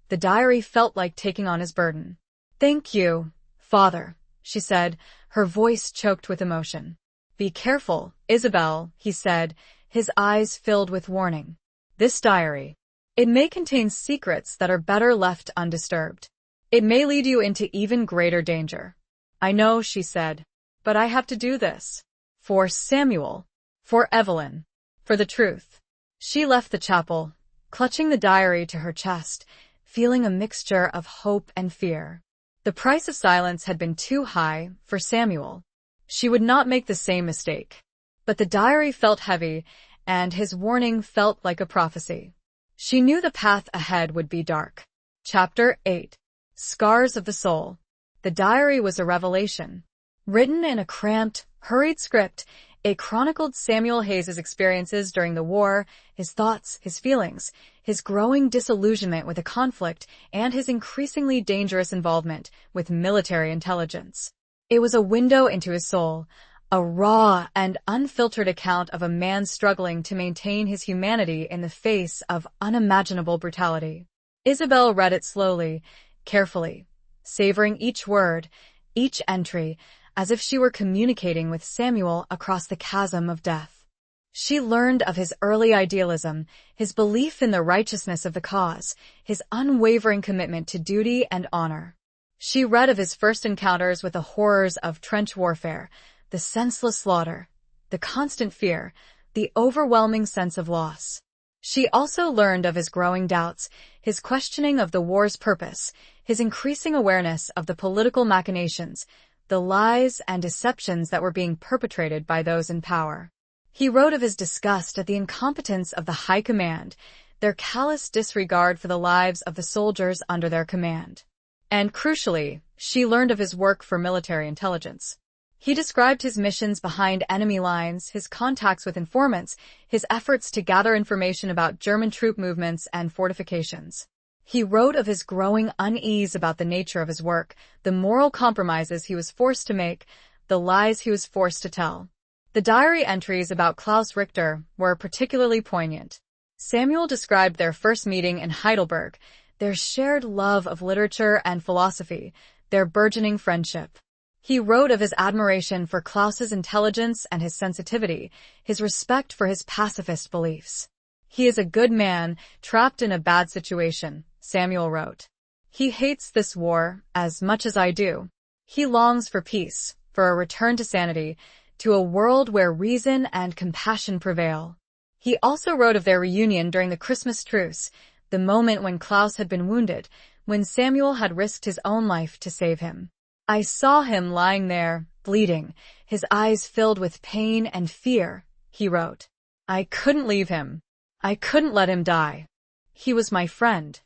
The diary felt like taking on his burden. Thank you, Father, she said, her voice choked with emotion. Be careful, Isabel, he said, his eyes filled with warning. This diary. It may contain secrets that are better left undisturbed. It may lead you into even greater danger. I know, she said, but I have to do this. For Samuel. For Evelyn. For the truth. She left the chapel, clutching the diary to her chest, feeling a mixture of hope and fear. The price of silence had been too high for Samuel. She would not make the same mistake. But the diary felt heavy, and his warning felt like a prophecy. She knew the path ahead would be dark. Chapter 8. Scars of the Soul. The diary was a revelation. Written in a cramped, hurried script, it chronicled Samuel Hayes's experiences during the war, his thoughts, his feelings, his growing disillusionment with the conflict, and his increasingly dangerous involvement with military intelligence. It was a window into his soul, a raw and unfiltered account of a man struggling to maintain his humanity in the face of unimaginable brutality. Isabel read it slowly, carefully, savoring each word, each entry, as if she were communicating with Samuel across the chasm of death. She learned of his early idealism, his belief in the righteousness of the cause, his unwavering commitment to duty and honor. She read of his first encounters with the horrors of trench warfare, the senseless slaughter, the constant fear, the overwhelming sense of loss. She also learned of his growing doubts, his questioning of the war's purpose, his increasing awareness of the political machinations, the lies and deceptions that were being perpetrated by those in power. He wrote of his disgust at the incompetence of the high command, their callous disregard for the lives of the soldiers under their command. And crucially, she learned of his work for military intelligence. He described his missions behind enemy lines, his contacts with informants, his efforts to gather information about German troop movements and fortifications. He wrote of his growing unease about the nature of his work, the moral compromises he was forced to make, the lies he was forced to tell. The diary entries about Klaus Richter were particularly poignant. Samuel described their first meeting in Heidelberg, their shared love of literature and philosophy, their burgeoning friendship. He wrote of his admiration for Klaus's intelligence and his sensitivity, his respect for his pacifist beliefs. He is a good man, trapped in a bad situation, Samuel wrote. He hates this war as much as I do. He longs for peace, for a return to sanity, to a world where reason and compassion prevail. He also wrote of their reunion during the Christmas truce, the moment when Klaus had been wounded, when Samuel had risked his own life to save him. I saw him lying there, bleeding, his eyes filled with pain and fear, he wrote. I couldn't leave him. I couldn't let him die. He was my friend,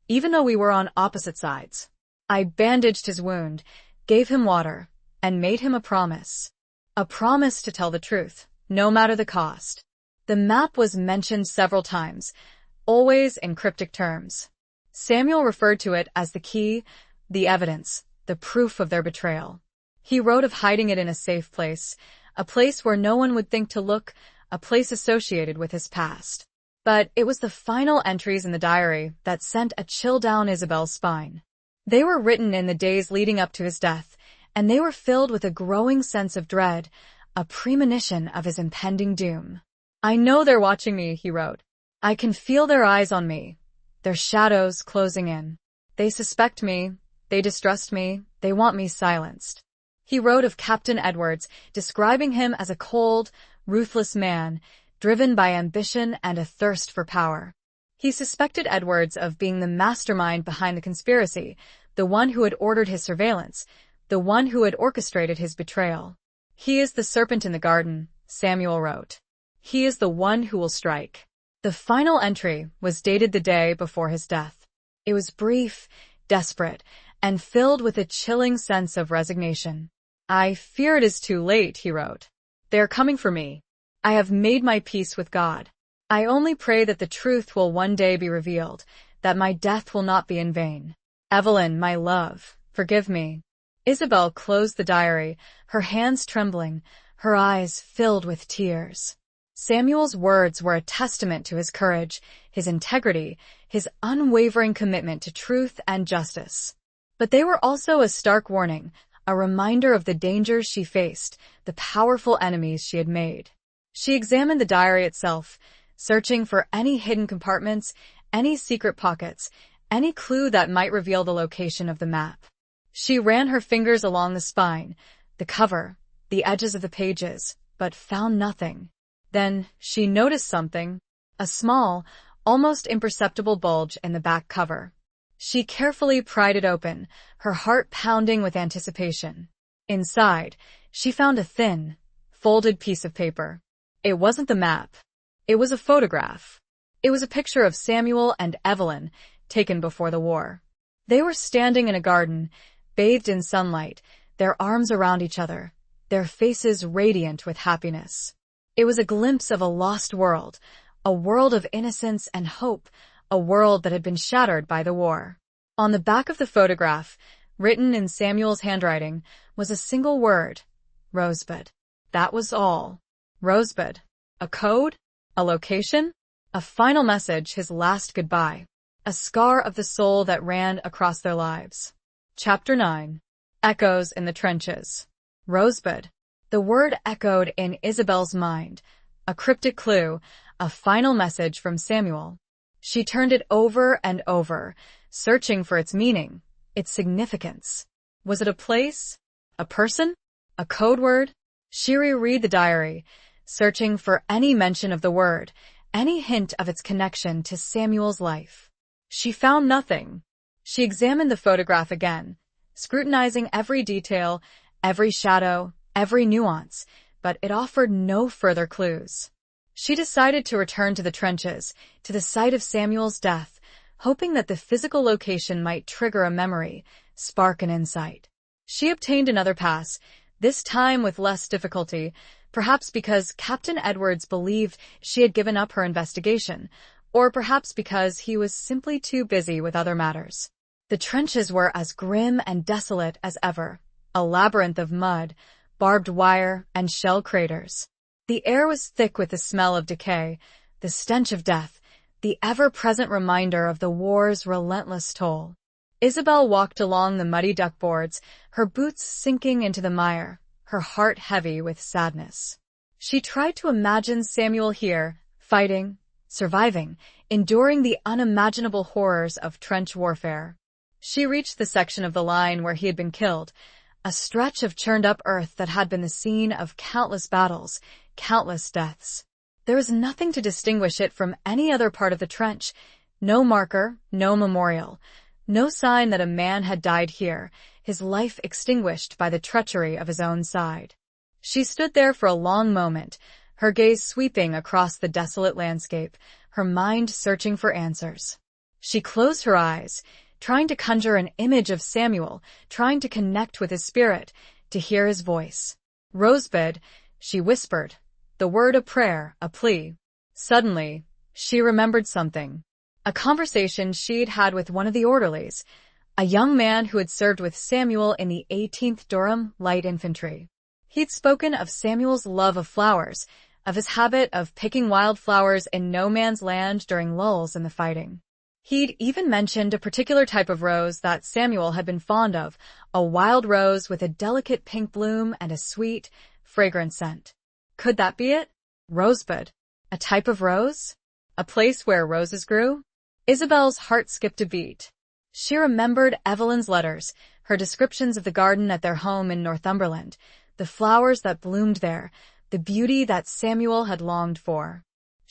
even though we were on opposite sides. I bandaged his wound, gave him water, and made him a promise. A promise to tell the truth, no matter the cost. The map was mentioned several times, always in cryptic terms. Samuel referred to it as the key, the evidence, the proof of their betrayal. He wrote of hiding it in a safe place, a place where no one would think to look, a place associated with his past. But it was the final entries in the diary that sent a chill down Isabel's spine. They were written in the days leading up to his death, and they were filled with a growing sense of dread, a premonition of his impending doom. I know they're watching me, he wrote. I can feel their eyes on me, their shadows closing in. They suspect me, they distrust me, they want me silenced. He wrote of Captain Edwards, describing him as a cold, ruthless man, driven by ambition and a thirst for power. He suspected Edwards of being the mastermind behind the conspiracy, the one who had ordered his surveillance, the one who had orchestrated his betrayal. "He is the serpent in the garden," Samuel wrote. "He is the one who will strike." The final entry was dated the day before his death. It was brief, desperate, and filled with a chilling sense of resignation. "I fear it is too late," he wrote. "They are coming for me. I have made my peace with God. I only pray that the truth will one day be revealed, that my death will not be in vain. Evelyn, my love, forgive me." Isabel closed the diary, her hands trembling, her eyes filled with tears. Samuel's words were a testament to his courage, his integrity, his unwavering commitment to truth and justice. But they were also a stark warning, a reminder of the dangers she faced, the powerful enemies she had made. She examined the diary itself, searching for any hidden compartments, any secret pockets, any clue that might reveal the location of the map. She ran her fingers along the spine, the cover, the edges of the pages, but found nothing. Then she noticed something, a small, almost imperceptible bulge in the back cover. She carefully pried it open, her heart pounding with anticipation. Inside, she found a thin, folded piece of paper. It wasn't the map. It was a photograph. It was a picture of Samuel and Evelyn, taken before the war. They were standing in a garden, bathed in sunlight, their arms around each other, their faces radiant with happiness. It was a glimpse of a lost world, a world of innocence and hope, a world that had been shattered by the war. On the back of the photograph, written in Samuel's handwriting, was a single word: Rosebud. That was all. Rosebud. A code? A location? A final message, his last goodbye. A scar of the soul that ran across their lives. Chapter 9. Echoes in the Trenches. Rosebud. The word echoed in Isabel's mind, a cryptic clue, a final message from Samuel. She turned it over and over, searching for its meaning, its significance. Was it a place? A person? A code word? She reread the diary, searching for any mention of the word, any hint of its connection to Samuel's life. She found nothing. She examined the photograph again, scrutinizing every detail, every shadow, every nuance, but it offered no further clues. She decided to return to the trenches, to the site of Samuel's death, hoping that the physical location might trigger a memory, spark an insight. She obtained another pass, this time with less difficulty, perhaps because Captain Edwards believed she had given up her investigation, or perhaps because he was simply too busy with other matters. The trenches were as grim and desolate as ever, a labyrinth of mud, barbed wire, and shell craters. The air was thick with the smell of decay, the stench of death, the ever-present reminder of the war's relentless toll. Isabel walked along the muddy duckboards, her boots sinking into the mire, her heart heavy with sadness. She tried to imagine Samuel here, fighting, surviving, enduring the unimaginable horrors of trench warfare. She reached the section of the line where he had been killed, a stretch of churned-up earth that had been the scene of countless battles, countless deaths. There was nothing to distinguish it from any other part of the trench, no marker, no memorial, no sign that a man had died here, his life extinguished by the treachery of his own side. She stood there for a long moment, her gaze sweeping across the desolate landscape, her mind searching for answers. She closed her eyes, trying to conjure an image of Samuel, trying to connect with his spirit, to hear his voice. "Rosebud," she whispered, the word a prayer, a plea. Suddenly, she remembered something. A conversation she'd had with one of the orderlies, a young man who had served with Samuel in the 18th Durham Light Infantry. He'd spoken of Samuel's love of flowers, of his habit of picking wildflowers in no man's land during lulls in the fighting. He'd even mentioned a particular type of rose that Samuel had been fond of, a wild rose with a delicate pink bloom and a sweet, fragrant scent. Could that be it? Rosebud. A type of rose? A place where roses grew? Isabel's heart skipped a beat. She remembered Evelyn's letters, her descriptions of the garden at their home in Northumberland, the flowers that bloomed there, the beauty that Samuel had longed for.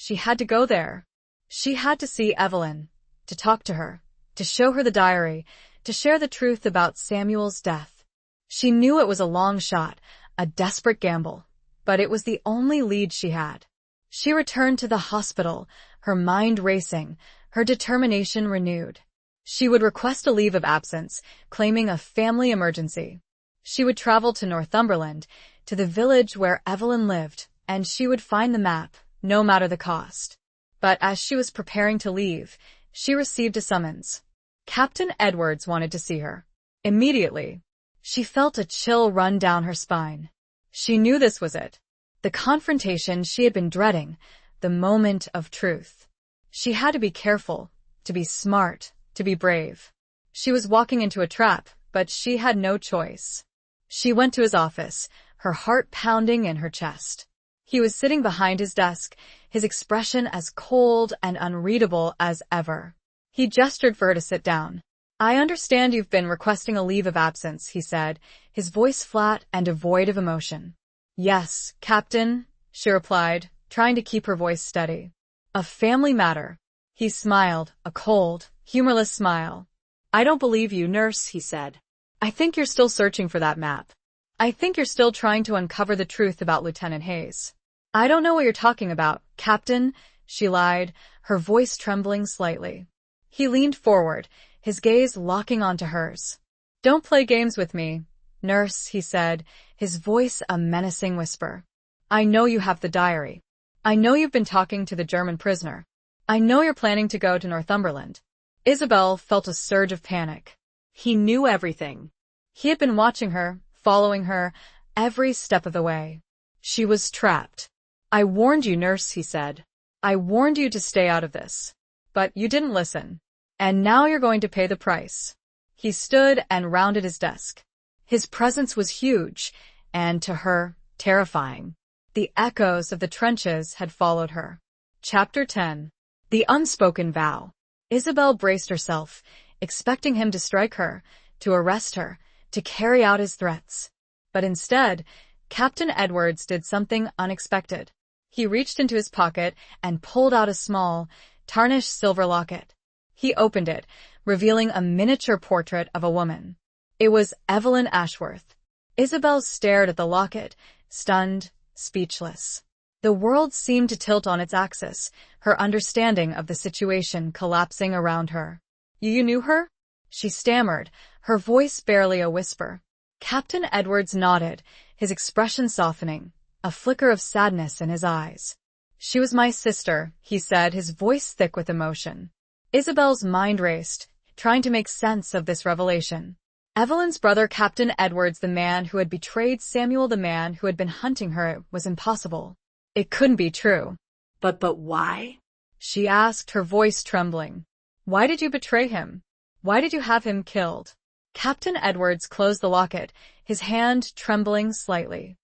She had to go there. She had to see Evelyn, to talk to her, to show her the diary, to share the truth about Samuel's death. She knew it was a long shot, a desperate gamble, but it was the only lead she had. She returned to the hospital, her mind racing, her determination renewed. She would request a leave of absence, claiming a family emergency. She would travel to Northumberland, to the village where Evelyn lived, and she would find the map, no matter the cost. But as she was preparing to leave, she received a summons. Captain Edwards wanted to see her. Immediately, she felt a chill run down her spine. She knew this was it. The confrontation she had been dreading, the moment of truth. She had to be careful, to be smart, to be brave. She was walking into a trap, but she had no choice. She went to his office, her heart pounding in her chest. He was sitting behind his desk, his expression as cold and unreadable as ever. He gestured for her to sit down. "I understand you've been requesting a leave of absence," he said, his voice flat and devoid of emotion. "Yes, Captain," she replied, trying to keep her voice steady. "A family matter." He smiled, a cold, humorless smile. "I don't believe you, nurse," he said. "I think you're still searching for that map. I think you're still trying to uncover the truth about Lieutenant Hayes." "I don't know what you're talking about, Captain," she lied, her voice trembling slightly. He leaned forward, his gaze locking onto hers. "Don't play games with me, nurse," he said, his voice a menacing whisper. "I know you have the diary. I know you've been talking to the German prisoner. I know you're planning to go to Northumberland." Isabel felt a surge of panic. He knew everything. He had been watching her, following her, every step of the way. She was trapped. "I warned you, nurse," he said. "I warned you to stay out of this. But you didn't listen. And now you're going to pay the price." He stood and rounded his desk. His presence was huge, and to her, terrifying. The echoes of the trenches had followed her. Chapter 10. The Unspoken Vow. Isabel braced herself, expecting him to strike her, to arrest her, to carry out his threats. But instead, Captain Edwards did something unexpected. He reached into his pocket and pulled out a small, tarnished silver locket. He opened it, revealing a miniature portrait of a woman. It was Evelyn Ashworth. Isabel stared at the locket, stunned, speechless. The world seemed to tilt on its axis, her understanding of the situation collapsing around her. "You knew her?" she stammered, her voice barely a whisper. Captain Edwards nodded, his expression softening, a flicker of sadness in his eyes. "She was my sister," he said, his voice thick with emotion. Isabel's mind raced, trying to make sense of this revelation. Evelyn's brother, Captain Edwards, the man who had betrayed Samuel, the man who had been hunting her, it was impossible. It couldn't be true. But why?" she asked, her voice trembling. "Why did you betray him? Why did you have him killed?" Captain Edwards closed the locket, his hand trembling slightly.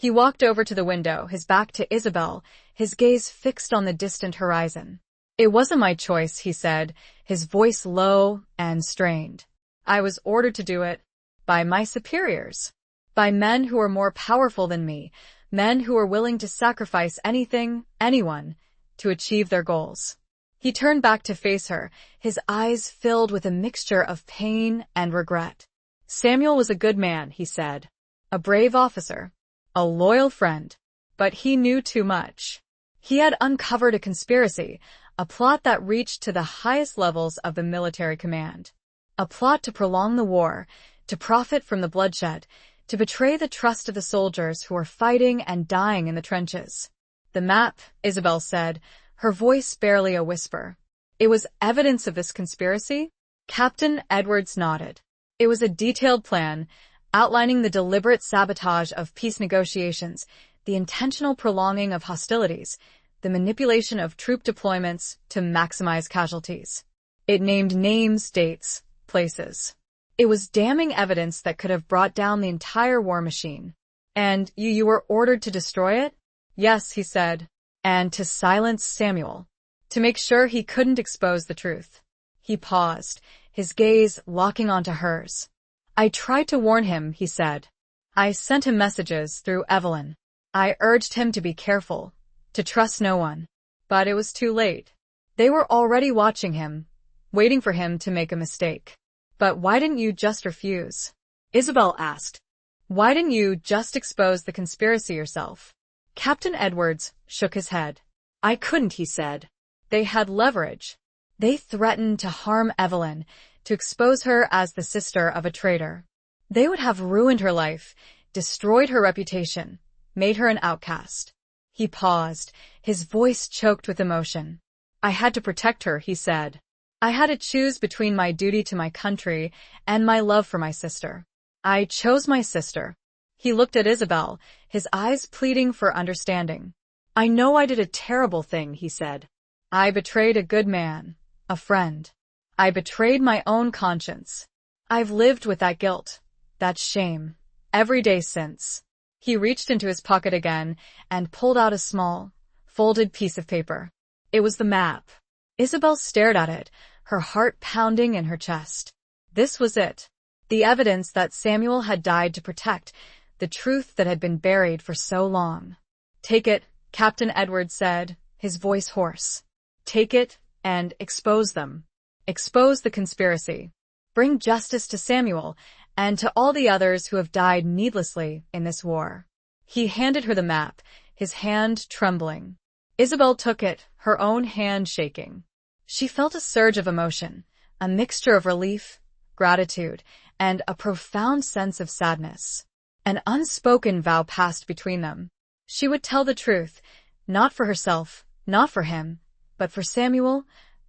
He walked over to the window, his back to Isabel, his gaze fixed on the distant horizon. "It wasn't my choice," he said, his voice low and strained. "I was ordered to do it by my superiors, by men who were more powerful than me, men who were willing to sacrifice anything, anyone, to achieve their goals." He turned back to face her, his eyes filled with a mixture of pain and regret. "Samuel was a good man," he said. "A brave officer. A loyal friend. But he knew too much. He had uncovered a conspiracy, a plot that reached to the highest levels of the military command. A plot to prolong the war, to profit from the bloodshed, to betray the trust of the soldiers who were fighting and dying in the trenches." "The map," Isabel said, her voice barely a whisper. "It was evidence of this conspiracy?" Captain Edwards nodded. "It was a detailed plan, outlining the deliberate sabotage of peace negotiations, the intentional prolonging of hostilities, the manipulation of troop deployments to maximize casualties. It named names, dates, places. It was damning evidence that could have brought down the entire war machine." "And you were ordered to destroy it?" "Yes," he said. "And to silence Samuel. To make sure he couldn't expose the truth." He paused, his gaze locking onto hers. "I tried to warn him," he said. "I sent him messages through Evelyn. I urged him to be careful, to trust no one. But it was too late. They were already watching him, waiting for him to make a mistake. But why didn't you just refuse? Isabel asked. Why didn't you just expose the conspiracy yourself? Captain Edwards shook his head. I couldn't, he said. They had leverage. They threatened to harm Evelyn, to expose her as the sister of a traitor. They would have ruined her life, destroyed her reputation, made her an outcast. He paused, his voice choked with emotion. I had to protect her, he said. I had to choose between my duty to my country and my love for my sister. I chose my sister. He looked at Isabel, his eyes pleading for understanding. I know I did a terrible thing, he said. I betrayed a good man, a friend. I betrayed my own conscience. I've lived with that guilt, that shame, every day since. He reached into his pocket again and pulled out a small, folded piece of paper. It was the map. Isabel stared at it, her heart pounding in her chest. This was it. The evidence that Samuel had died to protect, the truth that had been buried for so long. Take it, Captain Edwards said, his voice hoarse. Take it and expose them. Expose the conspiracy. Bring justice to Samuel and to all the others who have died needlessly in this war. He handed her the map, his hand trembling. Isabel took it, her own hand shaking. She felt a surge of emotion, a mixture of relief, gratitude, and a profound sense of sadness. An unspoken vow passed between them. She would tell the truth, not for herself, not for him, but for Samuel,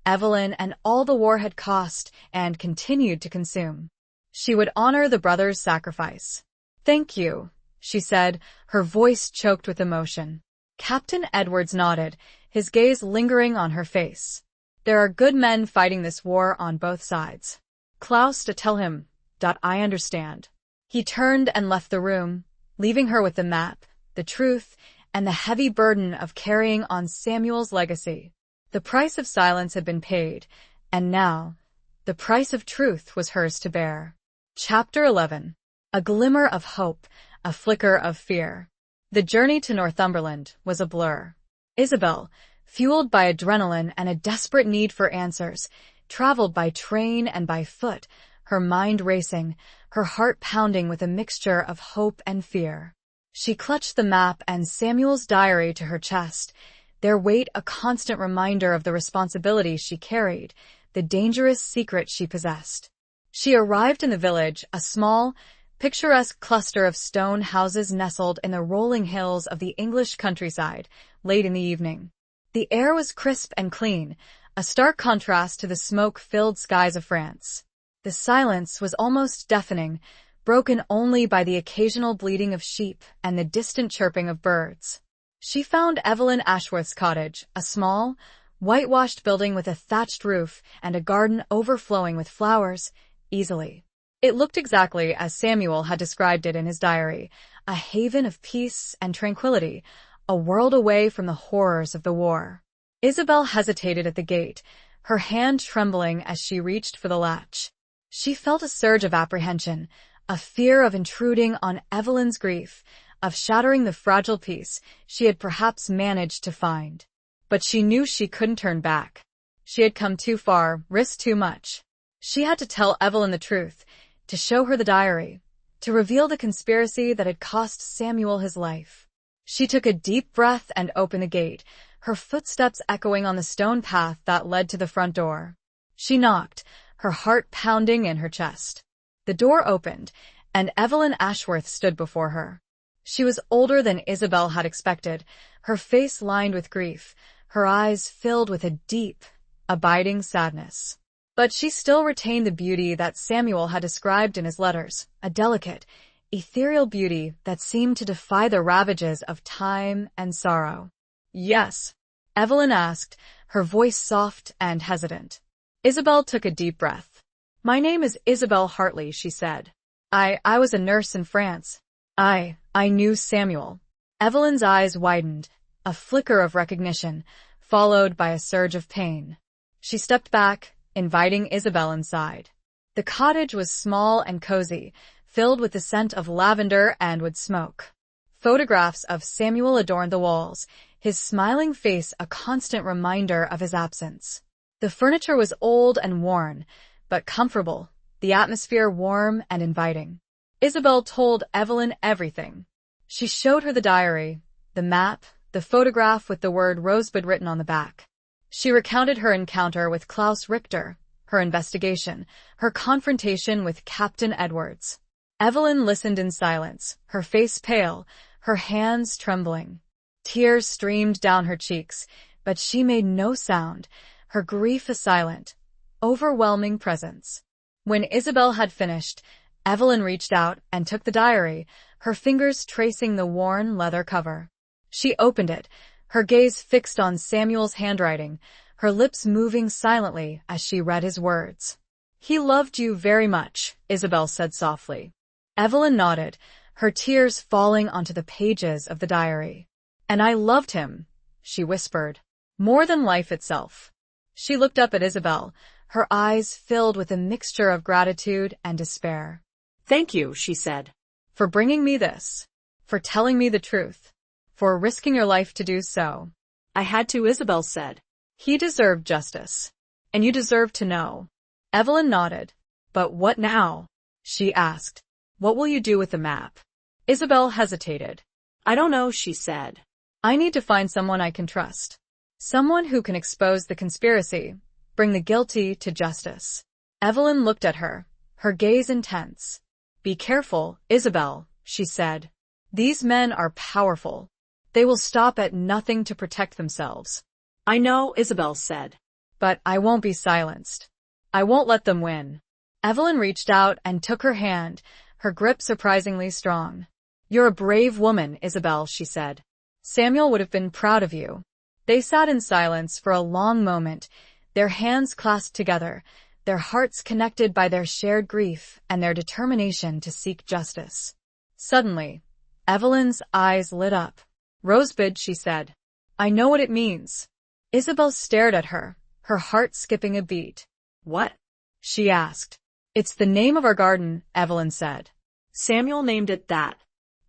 Evelyn, and all the war had cost and continued to consume. She would honor the brothers' sacrifice. Thank you, she said, her voice choked with emotion. Captain Edwards nodded, his gaze lingering on her face. There are good men fighting this war on both sides. Klaus, to tell him that I understand. He turned and left the room, leaving her with the map, the truth, and the heavy burden of carrying on Samuel's legacy. The price of silence had been paid, and now, the price of truth was hers to bear. Chapter 11. A glimmer of hope, a flicker of fear. The journey to Northumberland was a blur. Isabel, fueled by adrenaline and a desperate need for answers, traveled by train and by foot, her mind racing, her heart pounding with a mixture of hope and fear. She clutched the map and Samuel's diary to her chest, their weight a constant reminder of the responsibility she carried, the dangerous secret she possessed. She arrived in the village, a small, picturesque cluster of stone houses nestled in the rolling hills of the English countryside, late in the evening. The air was crisp and clean, a stark contrast to the smoke-filled skies of France. The silence was almost deafening, broken only by the occasional bleating of sheep and the distant chirping of birds. She found Evelyn Ashworth's cottage, a small, whitewashed building with a thatched roof and a garden overflowing with flowers, easily. It looked exactly as Samuel had described it in his diary, a haven of peace and tranquility, a world away from the horrors of the war. Isabel hesitated at the gate, her hand trembling as she reached for the latch. She felt a surge of apprehension, a fear of intruding on Evelyn's grief, of shattering the fragile peace she had perhaps managed to find. But she knew she couldn't turn back. She had come too far, risked too much. She had to tell Evelyn the truth, to show her the diary, to reveal the conspiracy that had cost Samuel his life. She took a deep breath and opened the gate, her footsteps echoing on the stone path that led to the front door. She knocked, her heart pounding in her chest. The door opened, and Evelyn Ashworth stood before her. She was older than Isabel had expected, her face lined with grief, her eyes filled with a deep, abiding sadness. But she still retained the beauty that Samuel had described in his letters, a delicate, ethereal beauty that seemed to defy the ravages of time and sorrow. Yes, Evelyn asked, her voice soft and hesitant. Isabel took a deep breath. My name is Isabel Hartley, she said. I was a nurse in France. I knew Samuel. Evelyn's eyes widened, a flicker of recognition, followed by a surge of pain. She stepped back, inviting Isabel inside. The cottage was small and cozy, filled with the scent of lavender and wood smoke. Photographs of Samuel adorned the walls, his smiling face a constant reminder of his absence. The furniture was old and worn, but comfortable, the atmosphere warm and inviting. Isabel told Evelyn everything. She showed her the diary, the map, the photograph with the word Rosebud written on the back. She recounted her encounter with Klaus Richter, her investigation, her confrontation with Captain Edwards. Evelyn listened in silence, her face pale, her hands trembling. Tears streamed down her cheeks, but she made no sound, her grief a silent, overwhelming presence. When Isabel had finished, Evelyn reached out and took the diary, her fingers tracing the worn leather cover. She opened it, her gaze fixed on Samuel's handwriting, her lips moving silently as she read his words. "He loved you very much," Isabel said softly. Evelyn nodded, her tears falling onto the pages of the diary. "And I loved him," she whispered, "more than life itself." She looked up at Isabel, her eyes filled with a mixture of gratitude and despair. "Thank you," she said. "For bringing me this. For telling me the truth. For risking your life to do so." "I had to," Isabel said. "He deserved justice. And you deserve to know." Evelyn nodded. "But what now?" she asked. "What will you do with the map?" Isabel hesitated. "I don't know," she said. "I need to find someone I can trust. Someone who can expose the conspiracy, bring the guilty to justice." Evelyn looked at her, her gaze intense. "Be careful, Isabel," she said. "These men are powerful. They will stop at nothing to protect themselves." "I know," Isabel said. "But I won't be silenced. I won't let them win." Evelyn reached out and took her hand, her grip surprisingly strong. "You're a brave woman, Isabel," she said. "Samuel would have been proud of you." They sat in silence for a long moment, their hands clasped together, their hearts connected by their shared grief and their determination to seek justice. Suddenly, Evelyn's eyes lit up. "Rosebud," she said. "I know what it means." Isabel stared at her, her heart skipping a beat. "What?" she asked. "It's the name of our garden," Evelyn said. "Samuel named it that.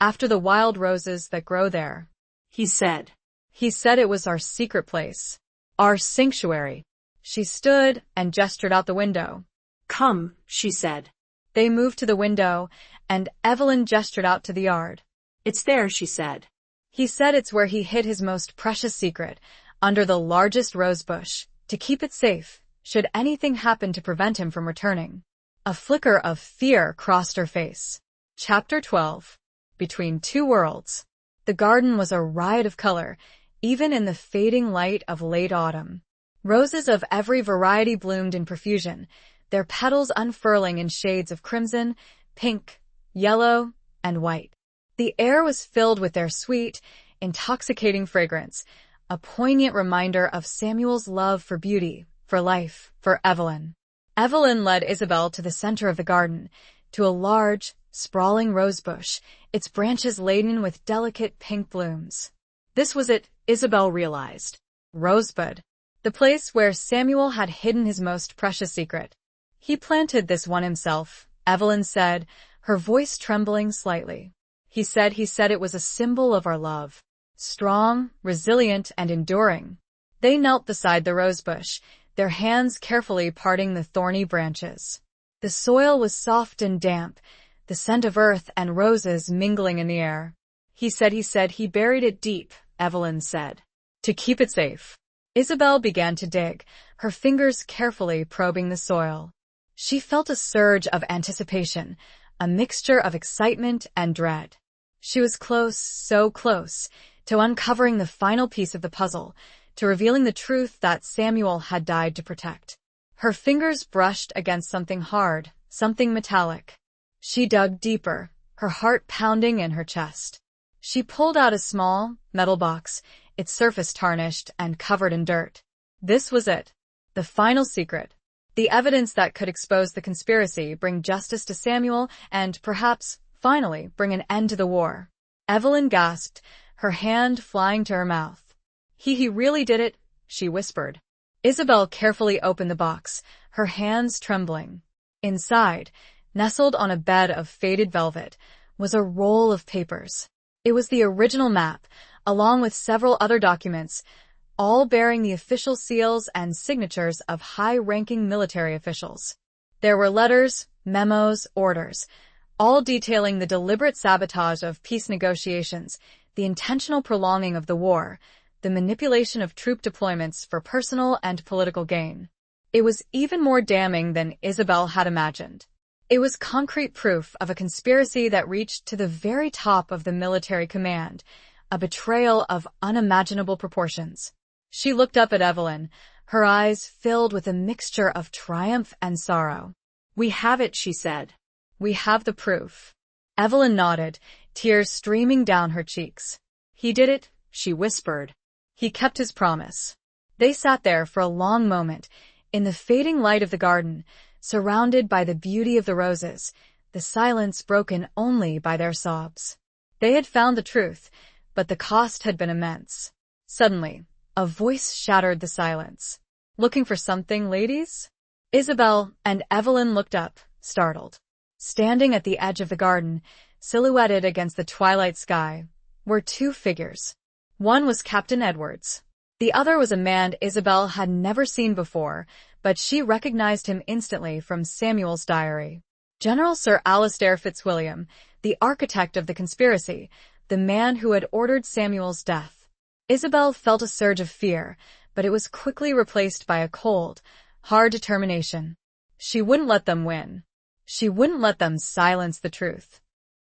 After the wild roses that grow there." He said. "He said it was our secret place. Our sanctuary." She stood and gestured out the window. "Come," she said. They moved to the window, and Evelyn gestured out to the yard. "It's there," she said. "He said it's where he hid his most precious secret, under the largest rose bush, to keep it safe, should anything happen to prevent him from returning." A flicker of fear crossed her face. Chapter 12. Between Two Worlds. The garden was a riot of color, even in the fading light of late autumn. Roses of every variety bloomed in profusion, their petals unfurling in shades of crimson, pink, yellow, and white. The air was filled with their sweet, intoxicating fragrance, a poignant reminder of Samuel's love for beauty, for life, for Evelyn. Evelyn led Isabel to the center of the garden, to a large, sprawling rosebush, its branches laden with delicate pink blooms. This was it, Isabel realized. Rosebud. The place where Samuel had hidden his most precious secret. "He planted this one himself," Evelyn said, her voice trembling slightly. He said it was a symbol of our love. Strong, resilient, and enduring." They knelt beside the rosebush, their hands carefully parting the thorny branches. The soil was soft and damp, the scent of earth and roses mingling in the air. He said he buried it deep," Evelyn said. "To keep it safe." Isabel began to dig, her fingers carefully probing the soil. She felt a surge of anticipation, a mixture of excitement and dread. She was close, so close, to uncovering the final piece of the puzzle, to revealing the truth that Samuel had died to protect. Her fingers brushed against something hard, something metallic. She dug deeper, her heart pounding in her chest. She pulled out a small, metal box, its surface tarnished and covered in dirt. This was it. The final secret. The evidence that could expose the conspiracy, bring justice to Samuel, and perhaps, finally, bring an end to the war. Evelyn gasped, her hand flying to her mouth. He really did it," she whispered. Isabel carefully opened the box, her hands trembling. Inside, nestled on a bed of faded velvet, was a roll of papers. It was the original map, along with several other documents, all bearing the official seals and signatures of high-ranking military officials. There were letters, memos, orders, all detailing the deliberate sabotage of peace negotiations, the intentional prolonging of the war, the manipulation of troop deployments for personal and political gain. It was even more damning than Isabel had imagined. It was concrete proof of a conspiracy that reached to the very top of the military command, a betrayal of unimaginable proportions. She looked up at Evelyn, her eyes filled with a mixture of triumph and sorrow. "We have it," she said. "We have the proof." Evelyn nodded, tears streaming down her cheeks. "He did it," she whispered. "He kept his promise." They sat there for a long moment, in the fading light of the garden, surrounded by the beauty of the roses, the silence broken only by their sobs. They had found the truth, but the cost had been immense. Suddenly, a voice shattered the silence. "Looking for something, ladies?" Isabel and Evelyn looked up, startled. Standing at the edge of the garden, silhouetted against the twilight sky, were two figures. One was Captain Edwards. The other was a man Isabel had never seen before, but she recognized him instantly from Samuel's diary. General Sir Alistair Fitzwilliam, the architect of the conspiracy, the man who had ordered Samuel's death. Isabel felt a surge of fear, but it was quickly replaced by a cold, hard determination. She wouldn't let them win. She wouldn't let them silence the truth.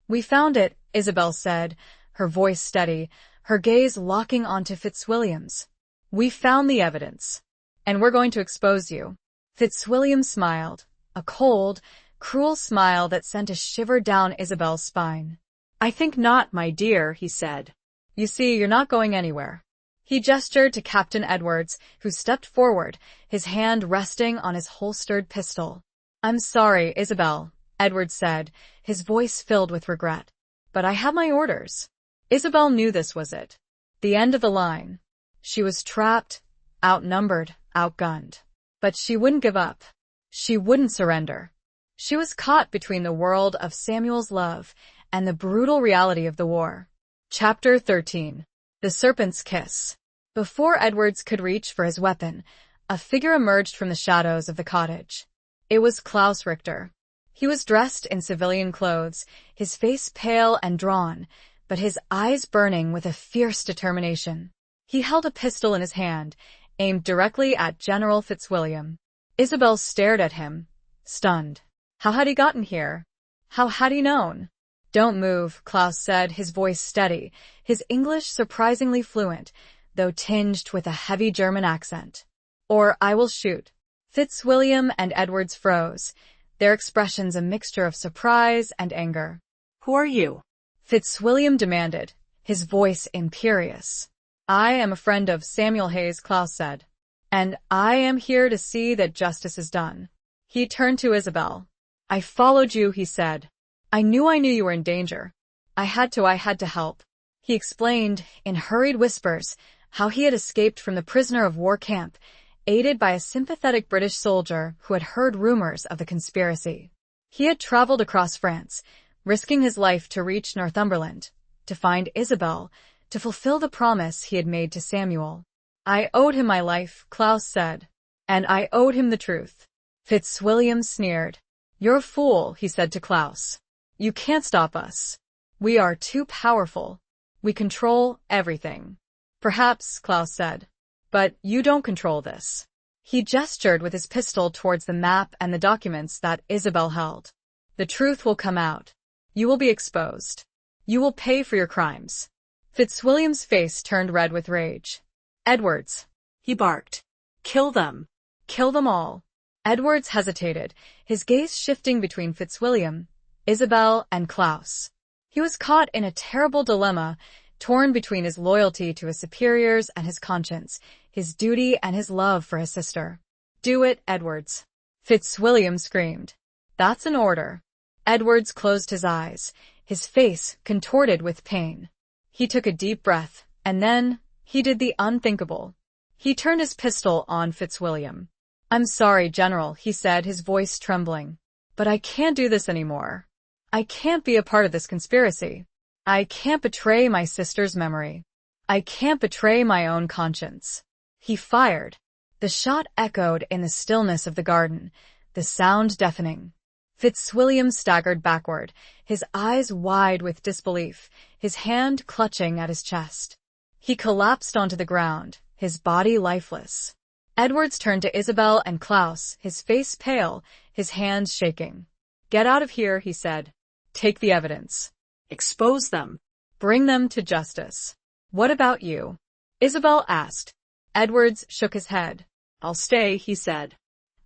"We found it," Isabel said, her voice steady, her gaze locking onto Fitzwilliam's. "We found the evidence. And we're going to expose you." Fitzwilliam smiled, a cold, cruel smile that sent a shiver down Isabel's spine. "I think not, my dear," he said. "You see, you're not going anywhere." He gestured to Captain Edwards, who stepped forward, his hand resting on his holstered pistol. "I'm sorry, Isabel," Edwards said, his voice filled with regret. "But I have my orders." Isabel knew this was it. The end of the line. She was trapped, outnumbered, outgunned. But she wouldn't give up. She wouldn't surrender. She was caught between the world of Samuel's love and the brutal reality of the war. Chapter 13. The Serpent's Kiss. Before Edwards could reach for his weapon, a figure emerged from the shadows of the cottage. It was Klaus Richter. He was dressed in civilian clothes, his face pale and drawn, but his eyes burning with a fierce determination. He held a pistol in his hand, aimed directly at General Fitzwilliam. Isabel stared at him, stunned. How had he gotten here? How had he known? "Don't move," Klaus said, his voice steady, his English surprisingly fluent, though tinged with a heavy German accent. "Or I will shoot." Fitzwilliam and Edwards froze, their expressions a mixture of surprise and anger. "Who are you?" Fitzwilliam demanded, his voice imperious. "I am a friend of Samuel Hayes," Klaus said. "And I am here to see that justice is done." He turned to Isabel. "I followed you," he said. I knew you were in danger. I had to help." He explained, in hurried whispers, how he had escaped from the prisoner of war camp, aided by a sympathetic British soldier who had heard rumors of the conspiracy. He had traveled across France, risking his life to reach Northumberland, to find Isabel, to fulfill the promise he had made to Samuel. "I owed him my life," Klaus said. "And I owed him the truth." Fitzwilliam sneered. "You're a fool," he said to Klaus. "You can't stop us. We are too powerful. We control everything." "Perhaps," Klaus said. "But you don't control this." He gestured with his pistol towards the map and the documents that Isabel held. "The truth will come out. You will be exposed. You will pay for your crimes." Fitzwilliam's face turned red with rage. "Edwards," he barked. "Kill them. Kill them all." Edwards hesitated, his gaze shifting between Fitzwilliam, Isabel, and Klaus. He was caught in a terrible dilemma, torn between his loyalty to his superiors and his conscience, his duty and his love for his sister. "Do it, Edwards," Fitzwilliam screamed. "That's an order." Edwards closed his eyes, his face contorted with pain. He took a deep breath, and then he did the unthinkable. He turned his pistol on Fitzwilliam. "I'm sorry, General," he said, his voice trembling. "But I can't do this anymore. I can't be a part of this conspiracy. I can't betray my sister's memory. I can't betray my own conscience. He fired. The shot echoed in the stillness of the garden, the sound deafening. Fitzwilliam staggered backward, his eyes wide with disbelief, his hand clutching at his chest. He collapsed onto the ground, his body lifeless. Edwards turned to Isabel and Klaus, his face pale, his hands shaking. Get out of here, he said. Take the evidence. Expose them. Bring them to justice. What about you? Isabel asked. Edwards shook his head. I'll stay, he said.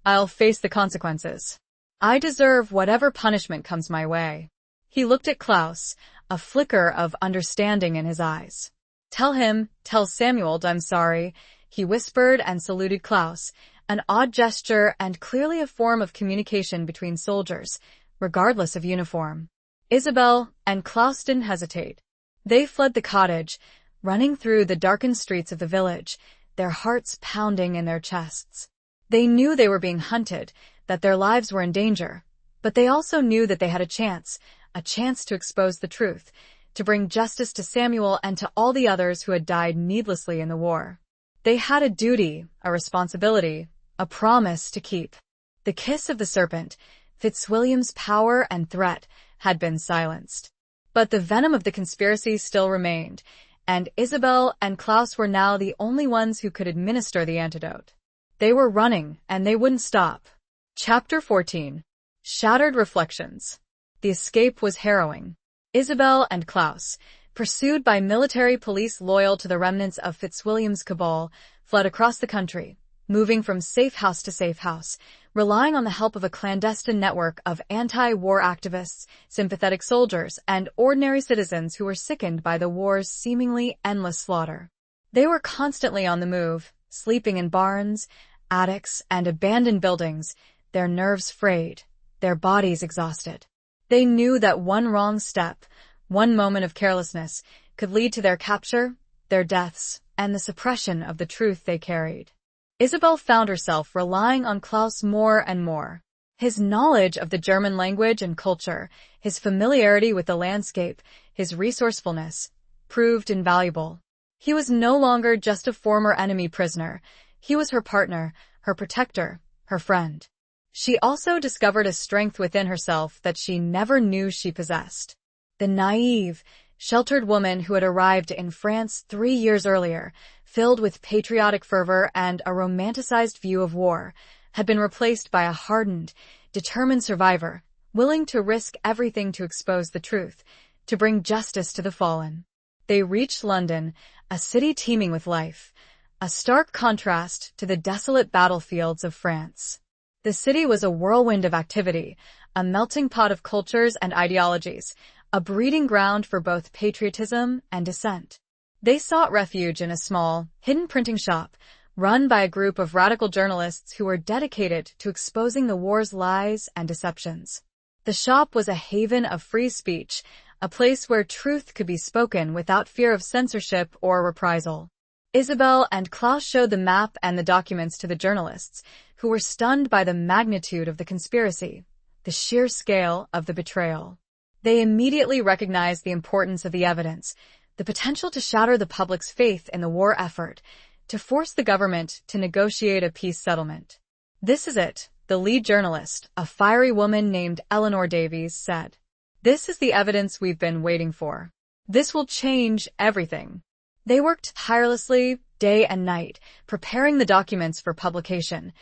I'll face the consequences. I deserve whatever punishment comes my way. He looked at Klaus, a flicker of understanding in his eyes. Tell Samuel I'm sorry, he whispered and saluted Klaus, an odd gesture and clearly a form of communication between soldiers, regardless of uniform. Isabel and Klaus didn't hesitate. They fled the cottage, running through the darkened streets of the village, their hearts pounding in their chests. They knew they were being hunted, that their lives were in danger, but they also knew that they had a chance to expose the truth, to bring justice to Samuel and to all the others who had died needlessly in the war. They had a duty, a responsibility, a promise to keep. The kiss of the serpent, Fitzwilliam's power and threat, had been silenced. But the venom of the conspiracy still remained, and Isabel and Klaus were now the only ones who could administer the antidote. They were running, and they wouldn't stop. Chapter 14. Shattered Reflections. The escape was harrowing. Isabel and Klaus, pursued by military police loyal to the remnants of Fitzwilliam's cabal, fled across the country, moving from safe house to safe house, relying on the help of a clandestine network of anti-war activists, sympathetic soldiers, and ordinary citizens who were sickened by the war's seemingly endless slaughter. They were constantly on the move, sleeping in barns, attics, and abandoned buildings, their nerves frayed, their bodies exhausted. They knew that one wrong step, one moment of carelessness, could lead to their capture, their deaths, and the suppression of the truth they carried. Isabel found herself relying on Klaus more and more. His knowledge of the German language and culture, his familiarity with the landscape, his resourcefulness, proved invaluable. He was no longer just a former enemy prisoner. He was her partner, her protector, her friend. She also discovered a strength within herself that she never knew she possessed. The naive, sheltered woman who had arrived in France 3 years earlier, filled with patriotic fervor and a romanticized view of war, had been replaced by a hardened, determined survivor, willing to risk everything to expose the truth, to bring justice to the fallen. They reached London, a city teeming with life, a stark contrast to the desolate battlefields of France. The city was a whirlwind of activity, a melting pot of cultures and ideologies, a breeding ground for both patriotism and dissent. They sought refuge in a small, hidden printing shop, run by a group of radical journalists who were dedicated to exposing the war's lies and deceptions. The shop was a haven of free speech, a place where truth could be spoken without fear of censorship or reprisal. Isabel and Klaus showed the map and the documents to the journalists, who were stunned by the magnitude of the conspiracy, the sheer scale of the betrayal. They immediately recognized the importance of the evidence, the potential to shatter the public's faith in the war effort, to force the government to negotiate a peace settlement. This is it, the lead journalist, a fiery woman named Eleanor Davies, said. This is the evidence we've been waiting for. This will change everything. They worked tirelessly, day and night, preparing the documents for publication,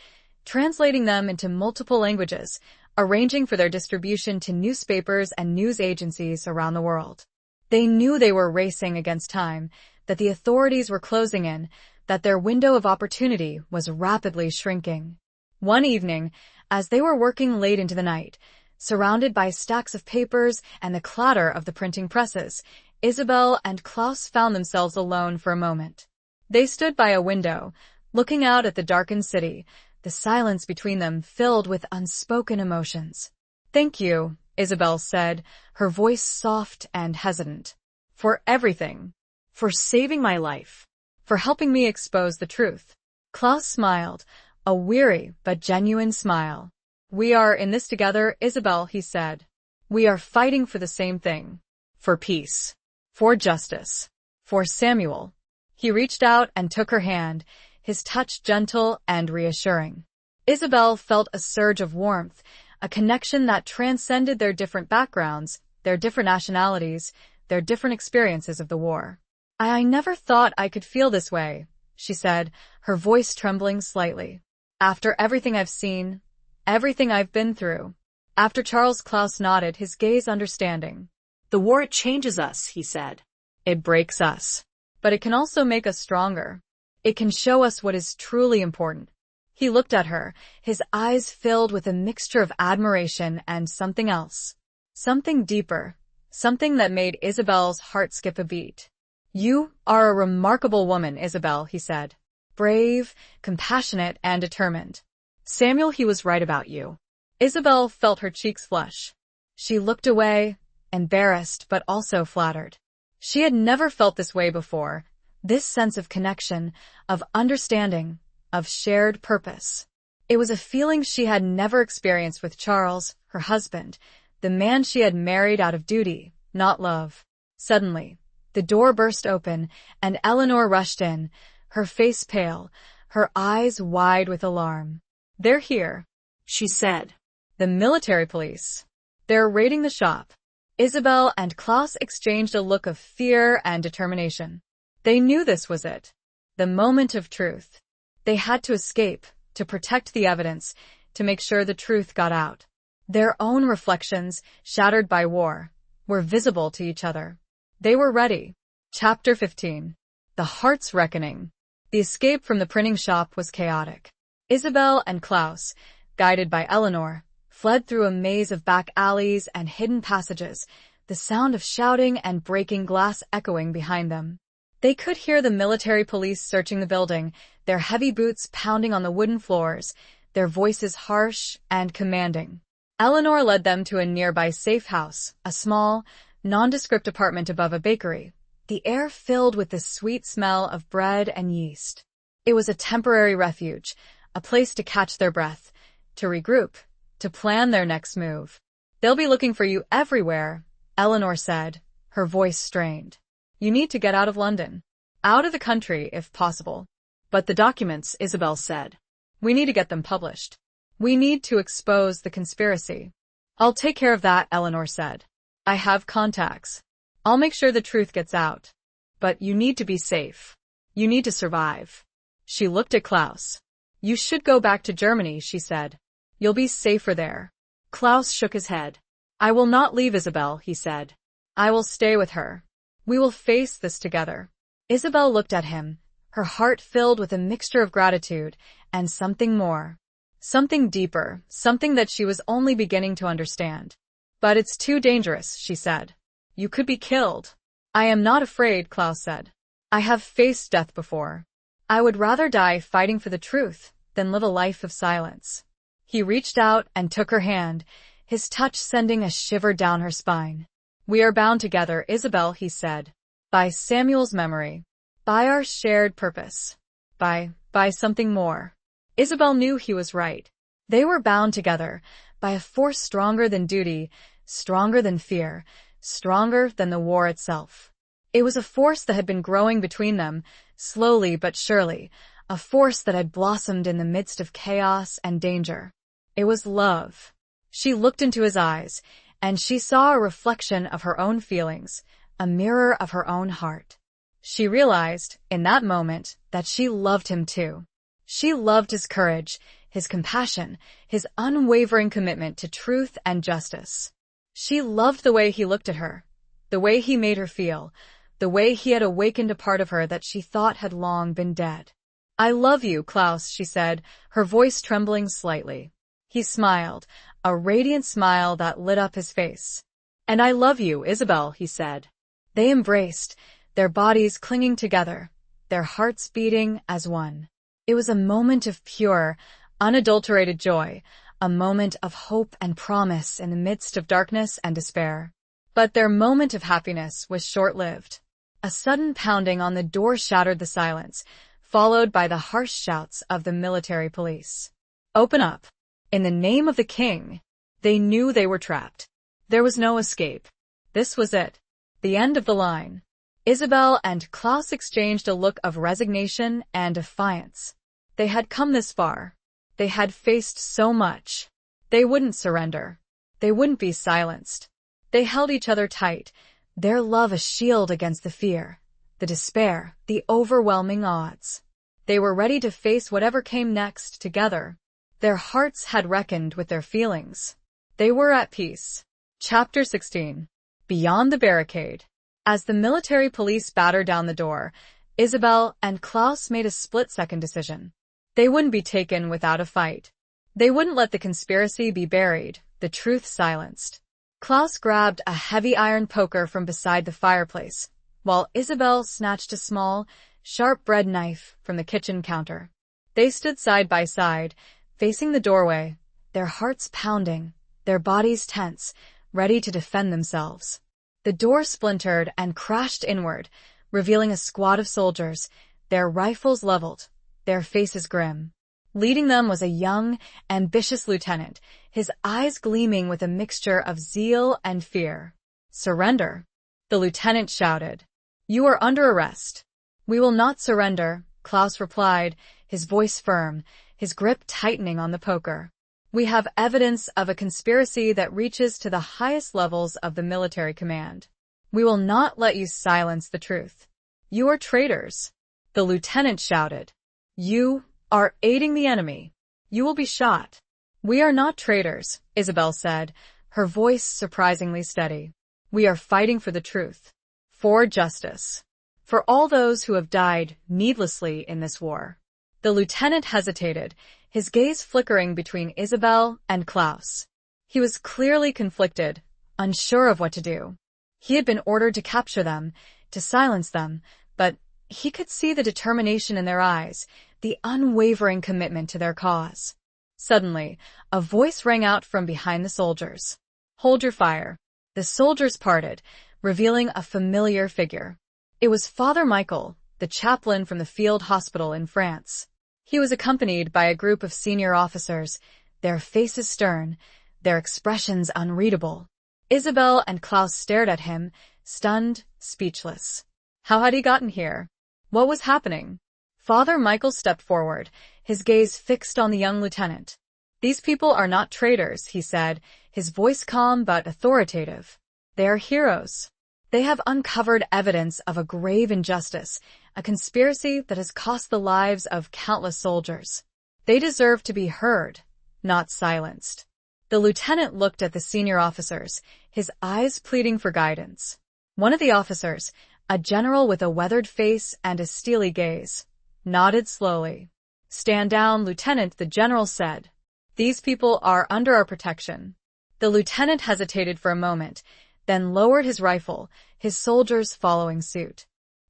translating them into multiple languages, arranging for their distribution to newspapers and news agencies around the world. They knew they were racing against time, that the authorities were closing in, that their window of opportunity was rapidly shrinking. One evening, as they were working late into the night, surrounded by stacks of papers and the clatter of the printing presses, Isabel and Klaus found themselves alone for a moment. They stood by a window, looking out at the darkened city, the silence between them filled with unspoken emotions. Thank you, Isabel said, her voice soft and hesitant. For everything. For saving my life. For helping me expose the truth. Klaus smiled, a weary but genuine smile. We are in this together, Isabel, he said. We are fighting for the same thing. For peace. For justice. For Samuel. He reached out and took her hand, his touch gentle and reassuring. Isabel felt a surge of warmth, a connection that transcended their different backgrounds, their different nationalities, their different experiences of the war. I never thought I could feel this way, she said, her voice trembling slightly. After everything I've seen, everything I've been through. After Charles Klaus nodded, his gaze understanding. The war changes us, he said. It breaks us. But it can also make us stronger. It can show us what is truly important. He looked at her, his eyes filled with a mixture of admiration and something else. Something deeper. Something that made Isabel's heart skip a beat. You are a remarkable woman, Isabel, he said. Brave, compassionate, and determined. Samuel, he was right about you. Isabel felt her cheeks flush. She looked away, embarrassed but also flattered. She had never felt this way before, this sense of connection, of understanding, of shared purpose. It was a feeling she had never experienced with Charles, her husband, the man she had married out of duty, not love. Suddenly, the door burst open, and Eleanor rushed in, her face pale, her eyes wide with alarm. They're here, she said. The military police. They're raiding the shop. Isabel and Klaus exchanged a look of fear and determination. They knew this was it. The moment of truth. They had to escape, to protect the evidence, to make sure the truth got out. Their own reflections, shattered by war, were visible to each other. They were ready. Chapter 15. The Heart's Reckoning. The escape from the printing shop was chaotic. Isabel and Klaus, guided by Eleanor, fled through a maze of back alleys and hidden passages, the sound of shouting and breaking glass echoing behind them. They could hear the military police searching the building, their heavy boots pounding on the wooden floors, their voices harsh and commanding. Eleanor led them to a nearby safe house, a small, nondescript apartment above a bakery, the air filled with the sweet smell of bread and yeast. It was a temporary refuge, a place to catch their breath, to regroup, to plan their next move. They'll be looking for you everywhere, Eleanor said, her voice strained. You need to get out of London. Out of the country, if possible. But the documents, Isabel said. We need to get them published. We need to expose the conspiracy. I'll take care of that, Eleanor said. I have contacts. I'll make sure the truth gets out. But you need to be safe. You need to survive. She looked at Klaus. You should go back to Germany, she said. You'll be safer there. Klaus shook his head. I will not leave Isabel, he said. I will stay with her. We will face this together. Isabel looked at him, her heart filled with a mixture of gratitude and something more. Something deeper, something that she was only beginning to understand. But it's too dangerous, she said. You could be killed. I am not afraid, Klaus said. I have faced death before. I would rather die fighting for the truth than live a life of silence. He reached out and took her hand, his touch sending a shiver down her spine. We are bound together, Isabel, he said. By Samuel's memory. By our shared purpose. By something more. Isabel knew he was right. They were bound together by a force stronger than duty, stronger than fear, stronger than the war itself. It was a force that had been growing between them, slowly but surely, a force that had blossomed in the midst of chaos and danger. It was love. She looked into his eyes, and she saw a reflection of her own feelings, a mirror of her own heart. She realized, in that moment, that she loved him too. She loved his courage, his compassion, his unwavering commitment to truth and justice. She loved the way he looked at her, the way he made her feel, the way he had awakened a part of her that she thought had long been dead. I love you, Klaus, she said, her voice trembling slightly. He smiled, a radiant smile that lit up his face. And I love you, Isabel, he said. They embraced, their bodies clinging together, their hearts beating as one. It was a moment of pure, unadulterated joy, a moment of hope and promise in the midst of darkness and despair. But their moment of happiness was short-lived. A sudden pounding on the door shattered the silence, followed by the harsh shouts of the military police. Open up. In the name of the king. They knew they were trapped. There was no escape. This was it. The end of the line. Isabel and Klaus exchanged a look of resignation and defiance. They had come this far. They had faced so much. They wouldn't surrender. They wouldn't be silenced. They held each other tight, their love a shield against the fear, the despair, the overwhelming odds. They were ready to face whatever came next together. Their hearts had reckoned with their feelings. They were at peace. Chapter 16. Beyond the Barricade. As the military police battered down the door, Isabel and Klaus made a split-second decision. They wouldn't be taken without a fight. They wouldn't let the conspiracy be buried, the truth silenced. Klaus grabbed a heavy iron poker from beside the fireplace, while Isabel snatched a small, sharp bread knife from the kitchen counter. They stood side by side, facing the doorway, their hearts pounding, their bodies tense, ready to defend themselves. The door splintered and crashed inward, revealing a squad of soldiers, their rifles leveled, their faces grim. Leading them was a young, ambitious lieutenant, his eyes gleaming with a mixture of zeal and fear. "Surrender," the lieutenant shouted. "You are under arrest." "We will not surrender," Klaus replied, his voice firm, his grip tightening on the poker. "We have evidence of a conspiracy that reaches to the highest levels of the military command. We will not let you silence the truth." "You are traitors," the lieutenant shouted. "You are aiding the enemy. You will be shot." "We are not traitors," Isabel said, her voice surprisingly steady. "We are fighting for the truth. For justice. For all those who have died needlessly in this war." The lieutenant hesitated, his gaze flickering between Isabel and Klaus. He was clearly conflicted, unsure of what to do. He had been ordered to capture them, to silence them, but he could see the determination in their eyes, the unwavering commitment to their cause. Suddenly, a voice rang out from behind the soldiers. "Hold your fire." The soldiers parted, revealing a familiar figure. It was Father Michael, the chaplain from the field hospital in France. He was accompanied by a group of senior officers, their faces stern, their expressions unreadable. Isabel and Klaus stared at him, stunned, speechless. How had he gotten here? What was happening? Father Michael stepped forward, his gaze fixed on the young lieutenant. "These people are not traitors," he said, his voice calm but authoritative. "They are heroes. They have uncovered evidence of a grave injustice, a conspiracy that has cost the lives of countless soldiers. They deserve to be heard, not silenced." The lieutenant looked at the senior officers, his eyes pleading for guidance. One of the officers, a general with a weathered face and a steely gaze, nodded slowly. "Stand down, Lieutenant," the general said. "These people are under our protection." The lieutenant hesitated for a moment, then lowered his rifle, his soldiers following suit.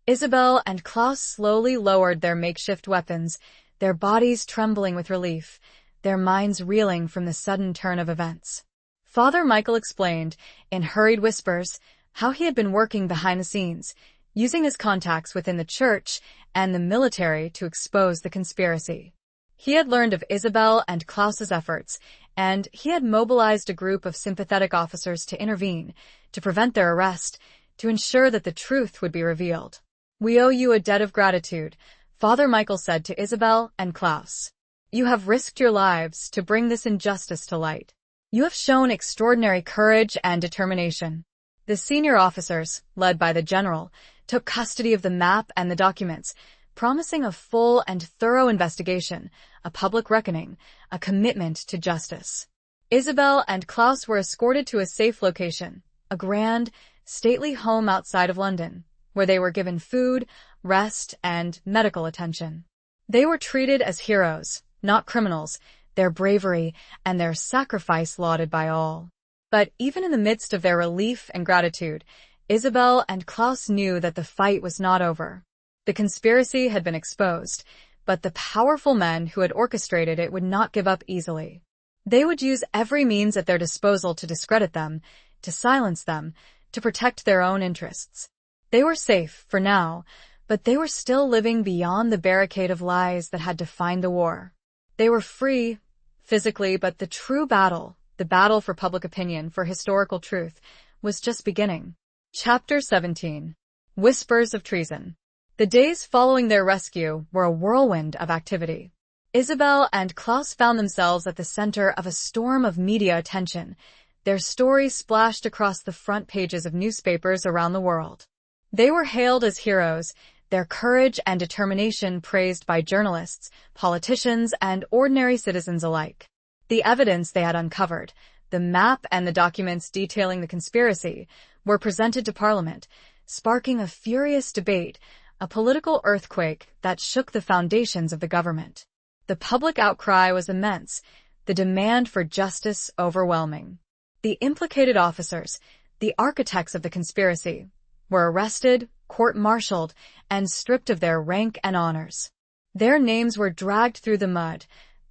Isabel and Klaus slowly lowered their makeshift weapons, their bodies trembling with relief, their minds reeling from the sudden turn of events. Father Michael explained, in hurried whispers, how he had been working behind the scenes, using his contacts within the church and the military to expose the conspiracy. He had learned of Isabel and Klaus's efforts, and he had mobilized a group of sympathetic officers to intervene, to prevent their arrest, to ensure that the truth would be revealed. "We owe you a debt of gratitude," Father Michael said to Isabel and Klaus. "You have risked your lives to bring this injustice to light. You have shown extraordinary courage and determination." The senior officers, led by the general, took custody of the map and the documents, promising a full and thorough investigation, a public reckoning, a commitment to justice. Isabel and Klaus were escorted to a safe location, a grand, stately home outside of London, where they were given food, rest, and medical attention. They were treated as heroes, not criminals, their bravery and their sacrifice lauded by all. But even in the midst of their relief and gratitude, Isabel and Klaus knew that the fight was not over. The conspiracy had been exposed, but the powerful men who had orchestrated it would not give up easily. They would use every means at their disposal to discredit them, to silence them, to protect their own interests. They were safe, for now, but they were still living beyond the barricade of lies that had defined the war. They were free, physically, but the true battle, the battle for public opinion, for historical truth, was just beginning. Chapter 17. Whispers of treason. The days following their rescue were a whirlwind of activity. Isabel and Klaus found themselves at the center of a storm of media attention. Their stories splashed across the front pages of newspapers around the world. They were hailed as heroes, their courage and determination praised by journalists, politicians, and ordinary citizens alike. The evidence they had uncovered, the map and the documents detailing the conspiracy, were presented to Parliament, sparking a furious debate, a political earthquake that shook the foundations of the government. The public outcry was immense, the demand for justice overwhelming. The implicated officers, the architects of the conspiracy, were arrested, court-martialed, and stripped of their rank and honors. Their names were dragged through the mud,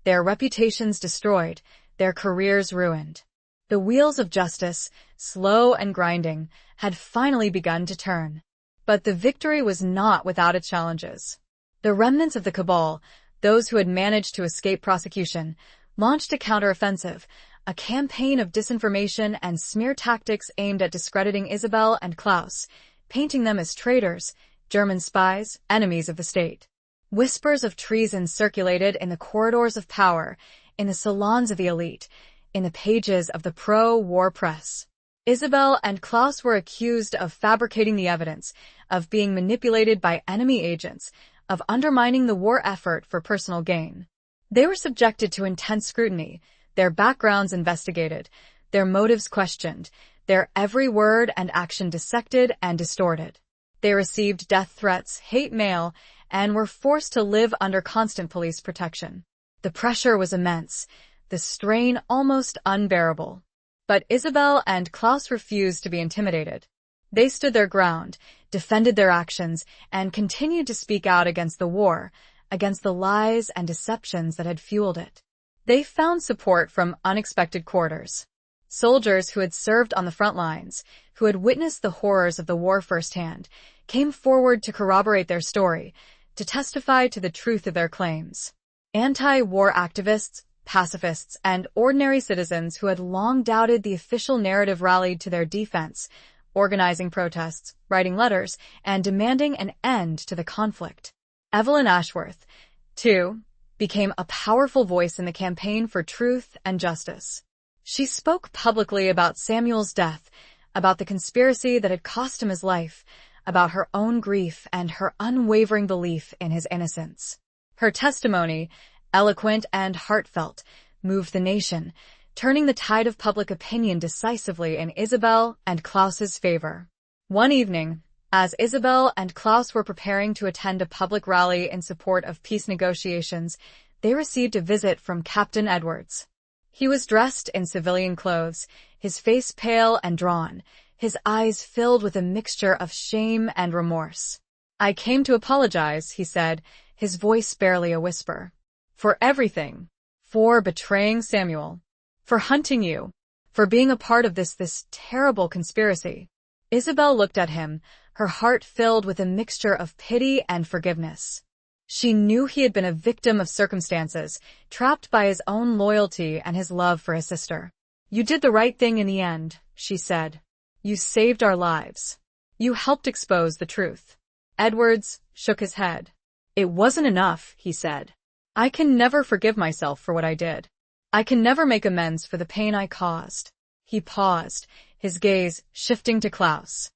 their reputations destroyed, their careers ruined. The wheels of justice, slow and grinding, had finally begun to turn. But the victory was not without its challenges. The remnants of the cabal, those who had managed to escape prosecution, launched a counteroffensive, a campaign of disinformation and smear tactics aimed at discrediting Isabel and Klaus, painting them as traitors, German spies, enemies of the state. Whispers of treason circulated in the corridors of power, in the salons of the elite, in the pages of the pro-war press. Isabel and Klaus were accused of fabricating the evidence, of being manipulated by enemy agents, of undermining the war effort for personal gain. They were subjected to intense scrutiny, their backgrounds investigated, their motives questioned, their every word and action dissected and distorted. They received death threats, hate mail, and were forced to live under constant police protection. The pressure was immense, the strain almost unbearable. But Isabel and Klaus refused to be intimidated. They stood their ground, defended their actions, and continued to speak out against the war, against the lies and deceptions that had fueled it. They found support from unexpected quarters. Soldiers who had served on the front lines, who had witnessed the horrors of the war firsthand, came forward to corroborate their story, to testify to the truth of their claims. Anti-war activists, pacifists, and ordinary citizens who had long doubted the official narrative rallied to their defense, organizing protests, writing letters, and demanding an end to the conflict. Evelyn Ashworth, too, became a powerful voice in the campaign for truth and justice. She spoke publicly about Samuel's death, about the conspiracy that had cost him his life, about her own grief and her unwavering belief in his innocence. Her testimony, eloquent and heartfelt, moved the nation, turning the tide of public opinion decisively in Isabel and Klaus's favor. One evening, as Isabel and Klaus were preparing to attend a public rally in support of peace negotiations, they received a visit from Captain Edwards. He was dressed in civilian clothes, his face pale and drawn, his eyes filled with a mixture of shame and remorse. "I came to apologize," he said, his voice barely a whisper. "For everything. For betraying Samuel. For hunting you. For being a part of this terrible conspiracy." Isabel looked at him, her heart filled with a mixture of pity and forgiveness. She knew he had been a victim of circumstances, trapped by his own loyalty and his love for his sister. "You did the right thing in the end," she said. "You saved our lives. You helped expose the truth." Edwards shook his head. "It wasn't enough," he said. "I can never forgive myself for what I did. I can never make amends for the pain I caused." He paused, his gaze shifting to Klaus.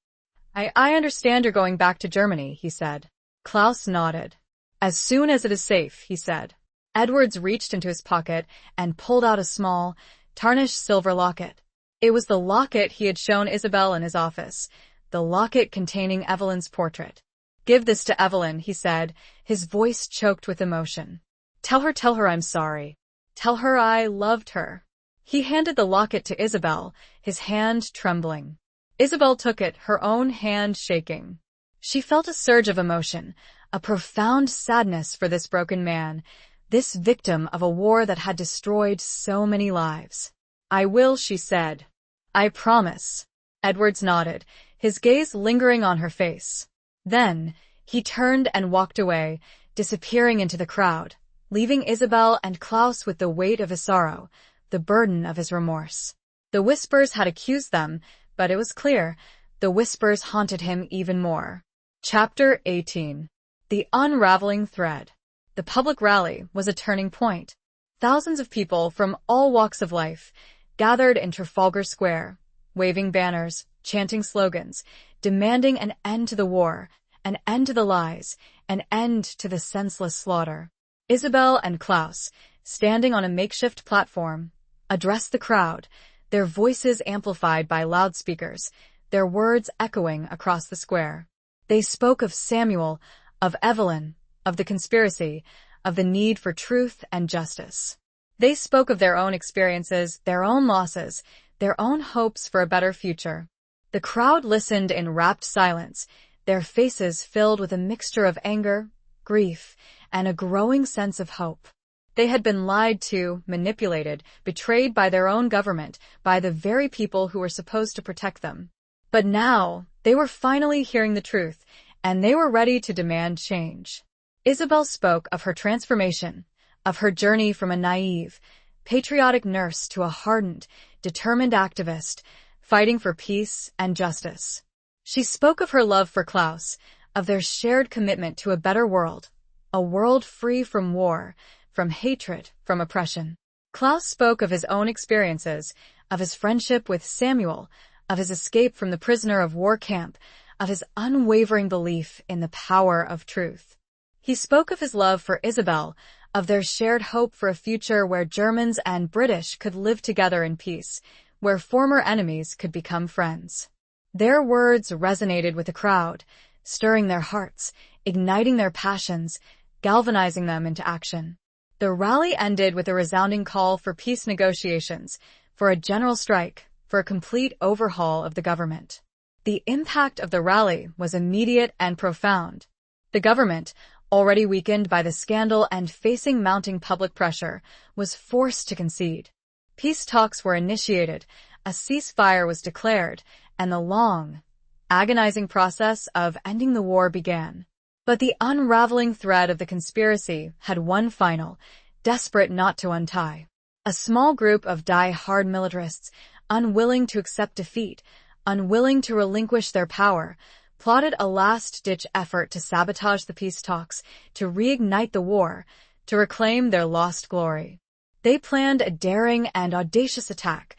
I understand you're going back to Germany," he said. Klaus nodded. "As soon as it is safe," he said. Edwards reached into his pocket and pulled out a small, tarnished silver locket. It was the locket he had shown Isabel in his office, the locket containing Evelyn's portrait. "Give this to Evelyn," he said, his voice choked with emotion. Tell her I'm sorry. Tell her I loved her." He handed the locket to Isabel, his hand trembling. Isabel took it, her own hand shaking. She felt a surge of emotion, a profound sadness for this broken man, this victim of a war that had destroyed so many lives. "I will," she said. "I promise." Edwards nodded, his gaze lingering on her face. Then, he turned and walked away, disappearing into the crowd, leaving Isabel and Klaus with the weight of his sorrow, the burden of his remorse. The whispers had accused them, but it was clear, the whispers haunted him even more. Chapter 18. The Unraveling Thread. The public rally was a turning point. Thousands of people from all walks of life gathered in Trafalgar Square, waving banners, chanting slogans, demanding an end to the war, an end to the lies, an end to the senseless slaughter. Isabel and Klaus, standing on a makeshift platform, addressed the crowd, their voices amplified by loudspeakers, their words echoing across the square. They spoke of Samuel, of Evelyn, of the conspiracy, of the need for truth and justice. They spoke of their own experiences, their own losses, their own hopes for a better future. The crowd listened in rapt silence, their faces filled with a mixture of anger, grief, and a growing sense of hope. They had been lied to, manipulated, betrayed by their own government, by the very people who were supposed to protect them. But now, they were finally hearing the truth, and they were ready to demand change. Isabel spoke of her transformation, of her journey from a naive, patriotic nurse to a hardened, determined activist, fighting for peace and justice. She spoke of her love for Klaus, of their shared commitment to a better world, a world free from war, from hatred, from oppression. Klaus spoke of his own experiences, of his friendship with Samuel, of his escape from the prisoner of war camp, of his unwavering belief in the power of truth. He spoke of his love for Isabel, of their shared hope for a future where Germans and British could live together in peace, where former enemies could become friends. Their words resonated with the crowd, stirring their hearts, igniting their passions, galvanizing them into action. The rally ended with a resounding call for peace negotiations, for a general strike, for a complete overhaul of the government. The impact of the rally was immediate and profound. The government, already weakened by the scandal and facing mounting public pressure, was forced to concede. Peace talks were initiated, a ceasefire was declared, and the long, agonizing process of ending the war began. But the unraveling thread of the conspiracy had one final, desperate knot to untie. A small group of die-hard militarists, unwilling to accept defeat, unwilling to relinquish their power, plotted a last-ditch effort to sabotage the peace talks, to reignite the war, to reclaim their lost glory. They planned a daring and audacious attack,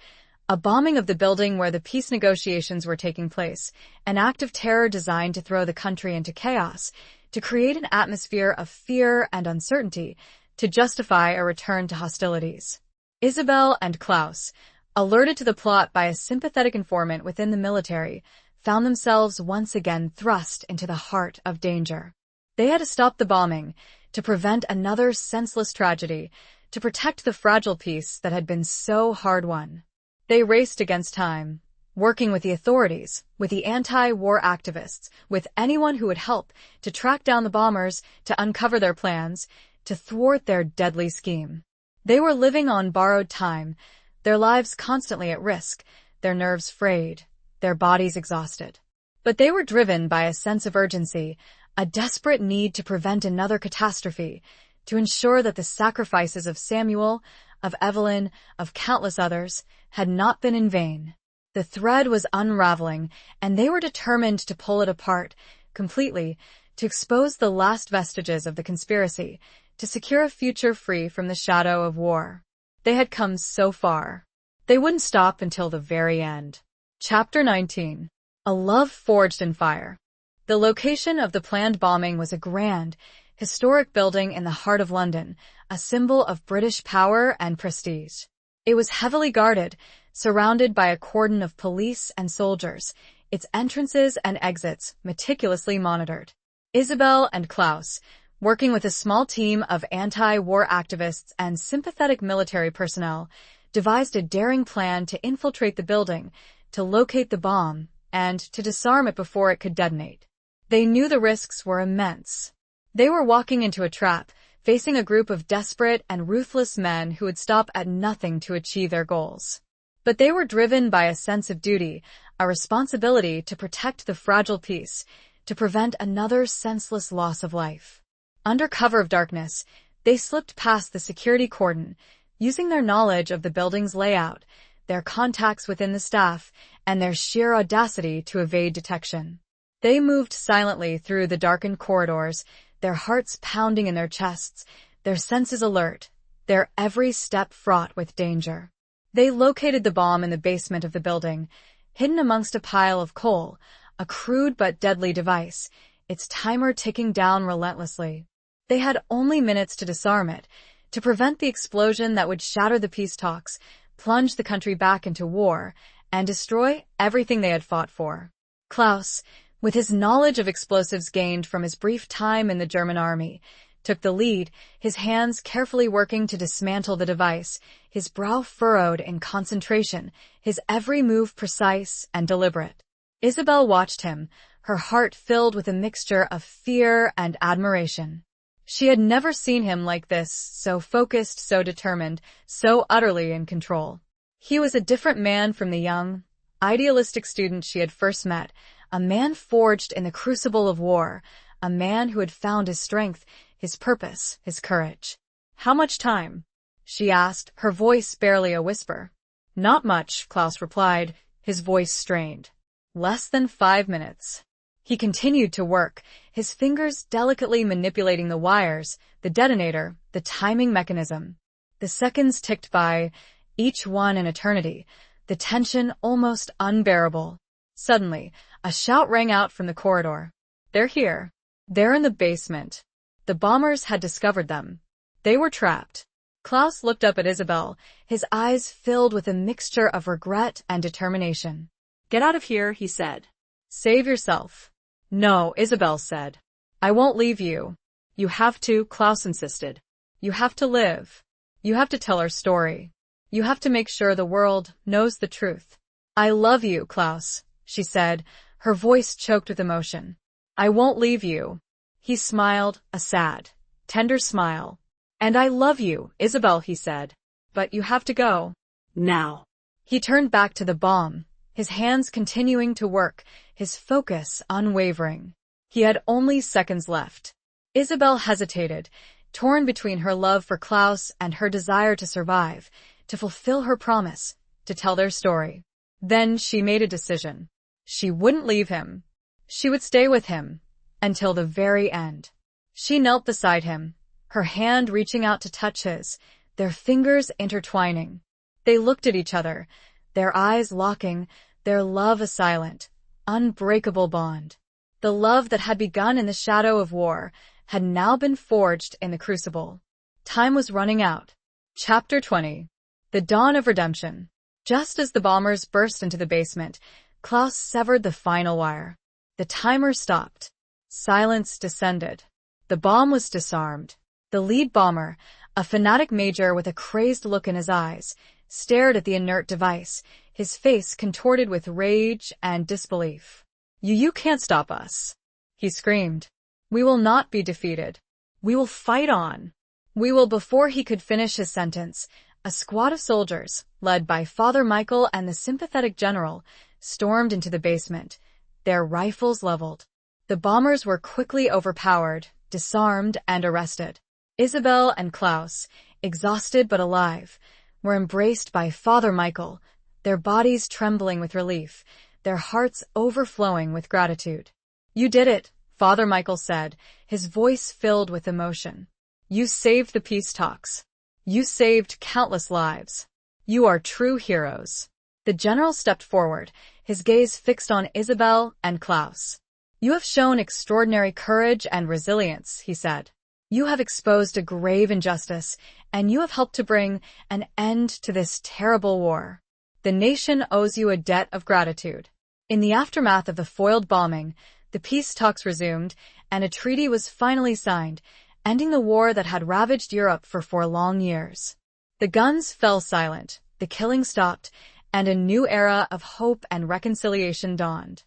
a bombing of the building where the peace negotiations were taking place, an act of terror designed to throw the country into chaos, to create an atmosphere of fear and uncertainty, to justify a return to hostilities. Isabel and Klaus, alerted to the plot by a sympathetic informant within the military, found themselves once again thrust into the heart of danger. They had to stop the bombing, to prevent another senseless tragedy, to protect the fragile peace that had been so hard-won. They raced against time, working with the authorities, with the anti-war activists, with anyone who would help to track down the bombers, to uncover their plans, to thwart their deadly scheme. They were living on borrowed time, their lives constantly at risk, their nerves frayed, their bodies exhausted. But they were driven by a sense of urgency, a desperate need to prevent another catastrophe, to ensure that the sacrifices of Samuel, of Evelyn, of countless others, had not been in vain. The thread was unraveling, and they were determined to pull it apart, completely, to expose the last vestiges of the conspiracy, to secure a future free from the shadow of war. They had come so far. They wouldn't stop until the very end. Chapter 19. A Love Forged in Fire. The location of the planned bombing was a grand, historic building in the heart of London, a symbol of British power and prestige. It was heavily guarded, surrounded by a cordon of police and soldiers, its entrances and exits meticulously monitored. Isabel and Klaus, working with a small team of anti-war activists and sympathetic military personnel, devised a daring plan to infiltrate the building, to locate the bomb, and to disarm it before it could detonate. They knew the risks were immense. They were walking into a trap, facing a group of desperate and ruthless men who would stop at nothing to achieve their goals. But they were driven by a sense of duty, a responsibility to protect the fragile peace, to prevent another senseless loss of life. Under cover of darkness, they slipped past the security cordon, using their knowledge of the building's layout, their contacts within the staff, and their sheer audacity to evade detection. They moved silently through the darkened corridors, their hearts pounding in their chests, their senses alert, their every step fraught with danger. They located the bomb in the basement of the building, hidden amongst a pile of coal, a crude but deadly device, its timer ticking down relentlessly. They had only minutes to disarm it, to prevent the explosion that would shatter the peace talks, plunge the country back into war, and destroy everything they had fought for. Klaus, with his knowledge of explosives gained from his brief time in the German army, took the lead, his hands carefully working to dismantle the device, his brow furrowed in concentration, his every move precise and deliberate. Isabel watched him, her heart filled with a mixture of fear and admiration. She had never seen him like this, so focused, so determined, so utterly in control. He was a different man from the young, idealistic student she had first met, a man forged in the crucible of war, a man who had found his strength, his purpose, his courage. "How much time?" she asked, her voice barely a whisper. "Not much," Klaus replied, his voice strained. "Less than 5 minutes." He continued to work, his fingers delicately manipulating the wires, the detonator, the timing mechanism. The seconds ticked by, each one an eternity, the tension almost unbearable. Suddenly, a shout rang out from the corridor. "They're here. They're in the basement." The bombers had discovered them. They were trapped. Klaus looked up at Isabel, his eyes filled with a mixture of regret and determination. "Get out of here," he said. "Save yourself." "No," Isabel said. "I won't leave you." "You have to," Klaus insisted. "You have to live. You have to tell our story. You have to make sure the world knows the truth." "I love you, Klaus," she said, her voice choked with emotion. "I won't leave you." He smiled, a sad, tender smile. "And I love you, Isabel," he said. "But you have to go. Now." He turned back to the bomb, his hands continuing to work, his focus unwavering. He had only seconds left. Isabel hesitated, torn between her love for Klaus and her desire to survive, to fulfill her promise, to tell their story. Then she made a decision. She wouldn't leave him. She would stay with him, until the very end. She knelt beside him, her hand reaching out to touch his, their fingers intertwining. They looked at each other, their eyes locking, their love a silent, unbreakable bond. The love that had begun in the shadow of war had now been forged in the crucible. Time was running out. Chapter 20. The Dawn of Redemption. Just as the bombers burst into the basement, Klaus severed the final wire. The timer stopped. Silence descended. The bomb was disarmed. The lead bomber, a fanatic major with a crazed look in his eyes, stared at the inert device, his face contorted with rage and disbelief. You can't stop us," he screamed. "We will not be defeated. We will fight on. We will." Before he could finish his sentence, a squad of soldiers, led by Father Michael and the sympathetic general, stormed into the basement, their rifles leveled. The bombers were quickly overpowered, disarmed, and arrested. Isabel and Klaus, exhausted but alive, were embraced by Father Michael, their bodies trembling with relief, their hearts overflowing with gratitude. "You did it," Father Michael said, his voice filled with emotion. "You saved the peace talks. You saved countless lives. You are true heroes." The general stepped forward, his gaze fixed on Isabel and Klaus. "You have shown extraordinary courage and resilience," he said. "You have exposed a grave injustice, and you have helped to bring an end to this terrible war. The nation owes you a debt of gratitude." In the aftermath of the foiled bombing, the peace talks resumed, and a treaty was finally signed, ending the war that had ravaged Europe for 4 long years. The guns fell silent, the killing stopped, and a new era of hope and reconciliation dawned.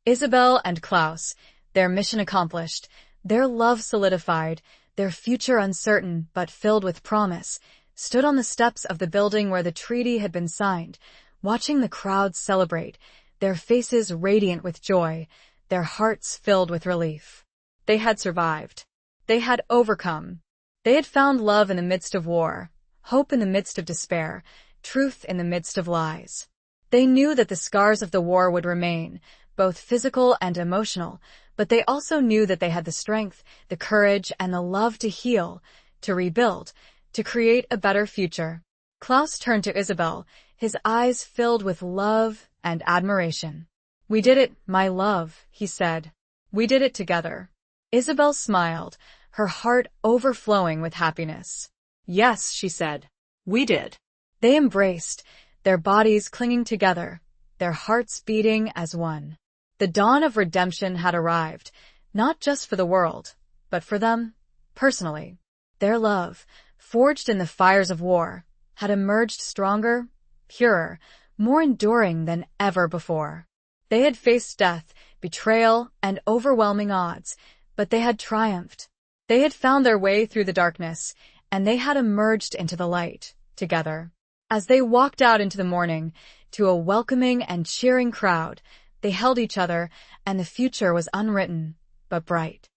Isabel and Klaus, their mission accomplished, their love solidified, their future uncertain but filled with promise, stood on the steps of the building where the treaty had been signed, watching the crowds celebrate, their faces radiant with joy, their hearts filled with relief. They had survived. They had overcome. They had found love in the midst of war, hope in the midst of despair, truth in the midst of lies. They knew that the scars of the war would remain, both physical and emotional, but they also knew that they had the strength, the courage, and the love to heal, to rebuild, to create a better future. Klaus turned to Isabel, his eyes filled with love and admiration. "We did it, my love," he said. "We did it together." Isabel smiled, her heart overflowing with happiness. "Yes," she said. "We did." They embraced, their bodies clinging together, their hearts beating as one. The dawn of redemption had arrived, not just for the world, but for them, personally. Their love, forged in the fires of war, had emerged stronger, purer, more enduring than ever before. They had faced death, betrayal, and overwhelming odds, but they had triumphed. They had found their way through the darkness, and they had emerged into the light, together. As they walked out into the morning, to a welcoming and cheering crowd, they held each other, and the future was unwritten, but bright.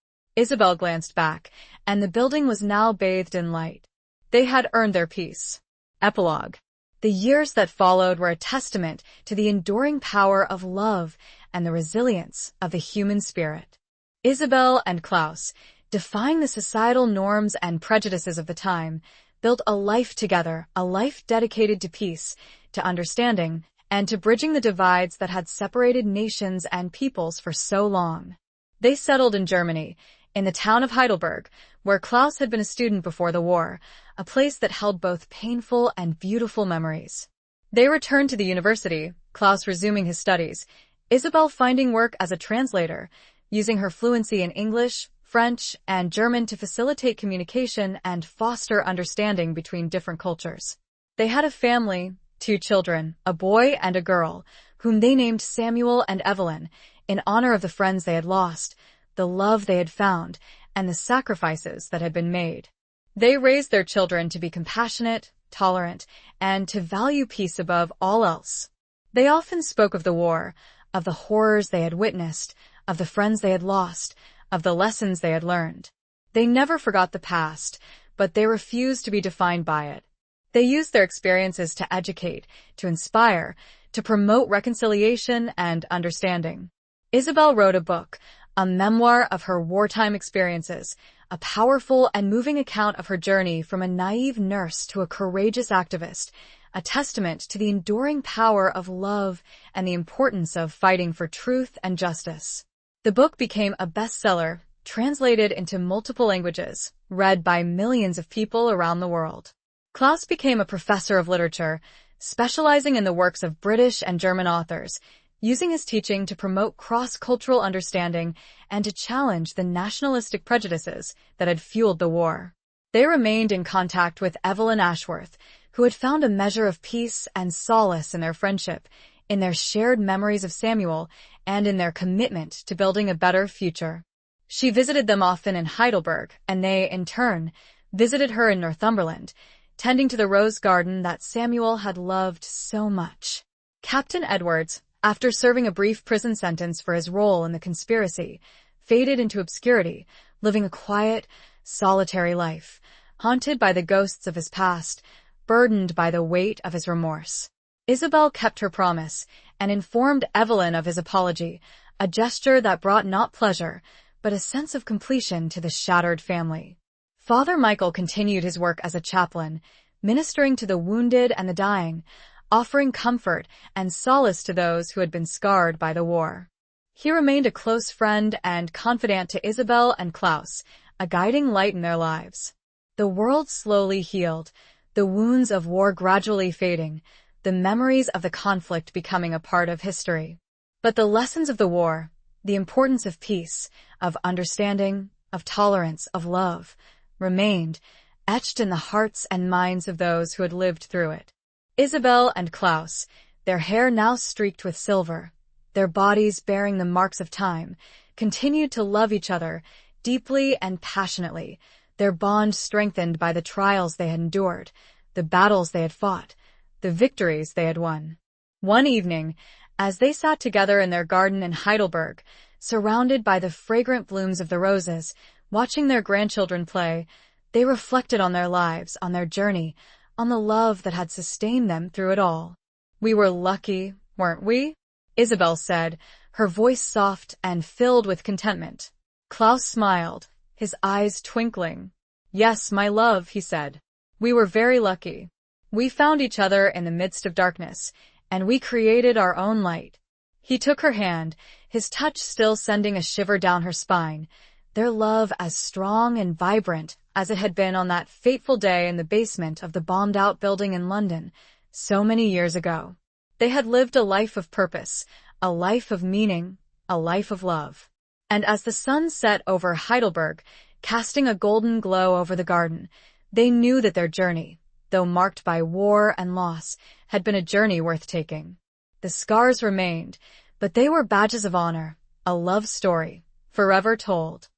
Isabel glanced back, and the building was now bathed in light. They had earned their peace. Epilogue. The years that followed were a testament to the enduring power of love and the resilience of the human spirit. Isabel and Klaus, defying the societal norms and prejudices of the time, built a life together, a life dedicated to peace, to understanding, and to bridging the divides that had separated nations and peoples for so long. They settled in Germany, in the town of Heidelberg, where Klaus had been a student before the war, a place that held both painful and beautiful memories. They returned to the university, Klaus resuming his studies, Isabel finding work as a translator, using her fluency in English, French, and German to facilitate communication and foster understanding between different cultures. They had a family, 2 children, a boy and a girl, whom they named Samuel and Evelyn, in honor of the friends they had lost, the love they had found, and the sacrifices that had been made. They raised their children to be compassionate, tolerant, and to value peace above all else. They often spoke of the war, of the horrors they had witnessed, of the friends they had lost, of the lessons they had learned. They never forgot the past, but they refused to be defined by it. They used their experiences to educate, to inspire, to promote reconciliation and understanding. Isabel wrote a book, a memoir of her wartime experiences, a powerful and moving account of her journey from a naive nurse to a courageous activist, a testament to the enduring power of love and the importance of fighting for truth and justice. The book became a bestseller, translated into multiple languages, read by millions of people around the world. Klaus became a professor of literature, specializing in the works of British and German authors, using his teaching to promote cross-cultural understanding and to challenge the nationalistic prejudices that had fueled the war. They remained in contact with Evelyn Ashworth, who had found a measure of peace and solace in their friendship, in their shared memories of Samuel, and in their commitment to building a better future. She visited them often in Heidelberg, and they, in turn, visited her in Northumberland, tending to the rose garden that Samuel had loved so much. Captain Edwards, after serving a brief prison sentence for his role in the conspiracy, faded into obscurity, living a quiet, solitary life, haunted by the ghosts of his past, burdened by the weight of his remorse. Isabel kept her promise and informed Evelyn of his apology, a gesture that brought not pleasure, but a sense of completion to the shattered family. Father Michael continued his work as a chaplain, ministering to the wounded and the dying, offering comfort and solace to those who had been scarred by the war. He remained a close friend and confidant to Isabel and Klaus, a guiding light in their lives. The world slowly healed, the wounds of war gradually fading, the memories of the conflict becoming a part of history. But the lessons of the war, the importance of peace, of understanding, of tolerance, of love, remained, etched in the hearts and minds of those who had lived through it. Isabel and Klaus, their hair now streaked with silver, their bodies bearing the marks of time, continued to love each other deeply and passionately, their bond strengthened by the trials they had endured, the battles they had fought, the victories they had won. One evening, as they sat together in their garden in Heidelberg, surrounded by the fragrant blooms of the roses, watching their grandchildren play, they reflected on their lives, on their journey, on the love that had sustained them through it all. "We were lucky, weren't we?" Isabel said, her voice soft and filled with contentment. Klaus smiled, his eyes twinkling. "Yes, my love," he said. "We were very lucky. We found each other in the midst of darkness, and we created our own light." He took her hand, his touch still sending a shiver down her spine, their love as strong and vibrant as it had been on that fateful day in the basement of the bombed-out building in London, so many years ago. They had lived a life of purpose, a life of meaning, a life of love. And as the sun set over Heidelberg, casting a golden glow over the garden, they knew that their journey, though marked by war and loss, had been a journey worth taking. The scars remained, but they were badges of honor, a love story, forever told.